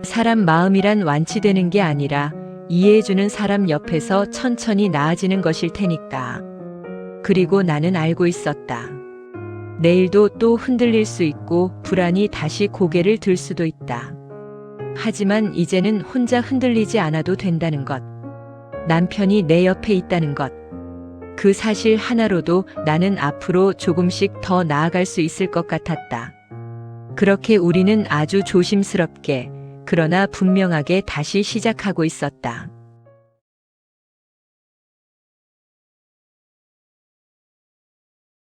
사람 마음이란 완치되는 게 아니라 이해해주는 사람 옆에서 천천히 나아지는 것일 테니까. 그리고 나는 알고 있었다. 내일도 또 흔들릴 수 있고 불안이 다시 고개를 들 수도 있다. 하지만 이제는 혼자 흔들리지 않아도 된다는 것. 남편이 내 옆에 있다는 것. 그 사실 하나로도 나는 앞으로 조금씩 더 나아갈 수 있을 것 같았다. 그렇게 우리는 아주 조심스럽게, 그러나 분명하게 다시 시작하고 있었다.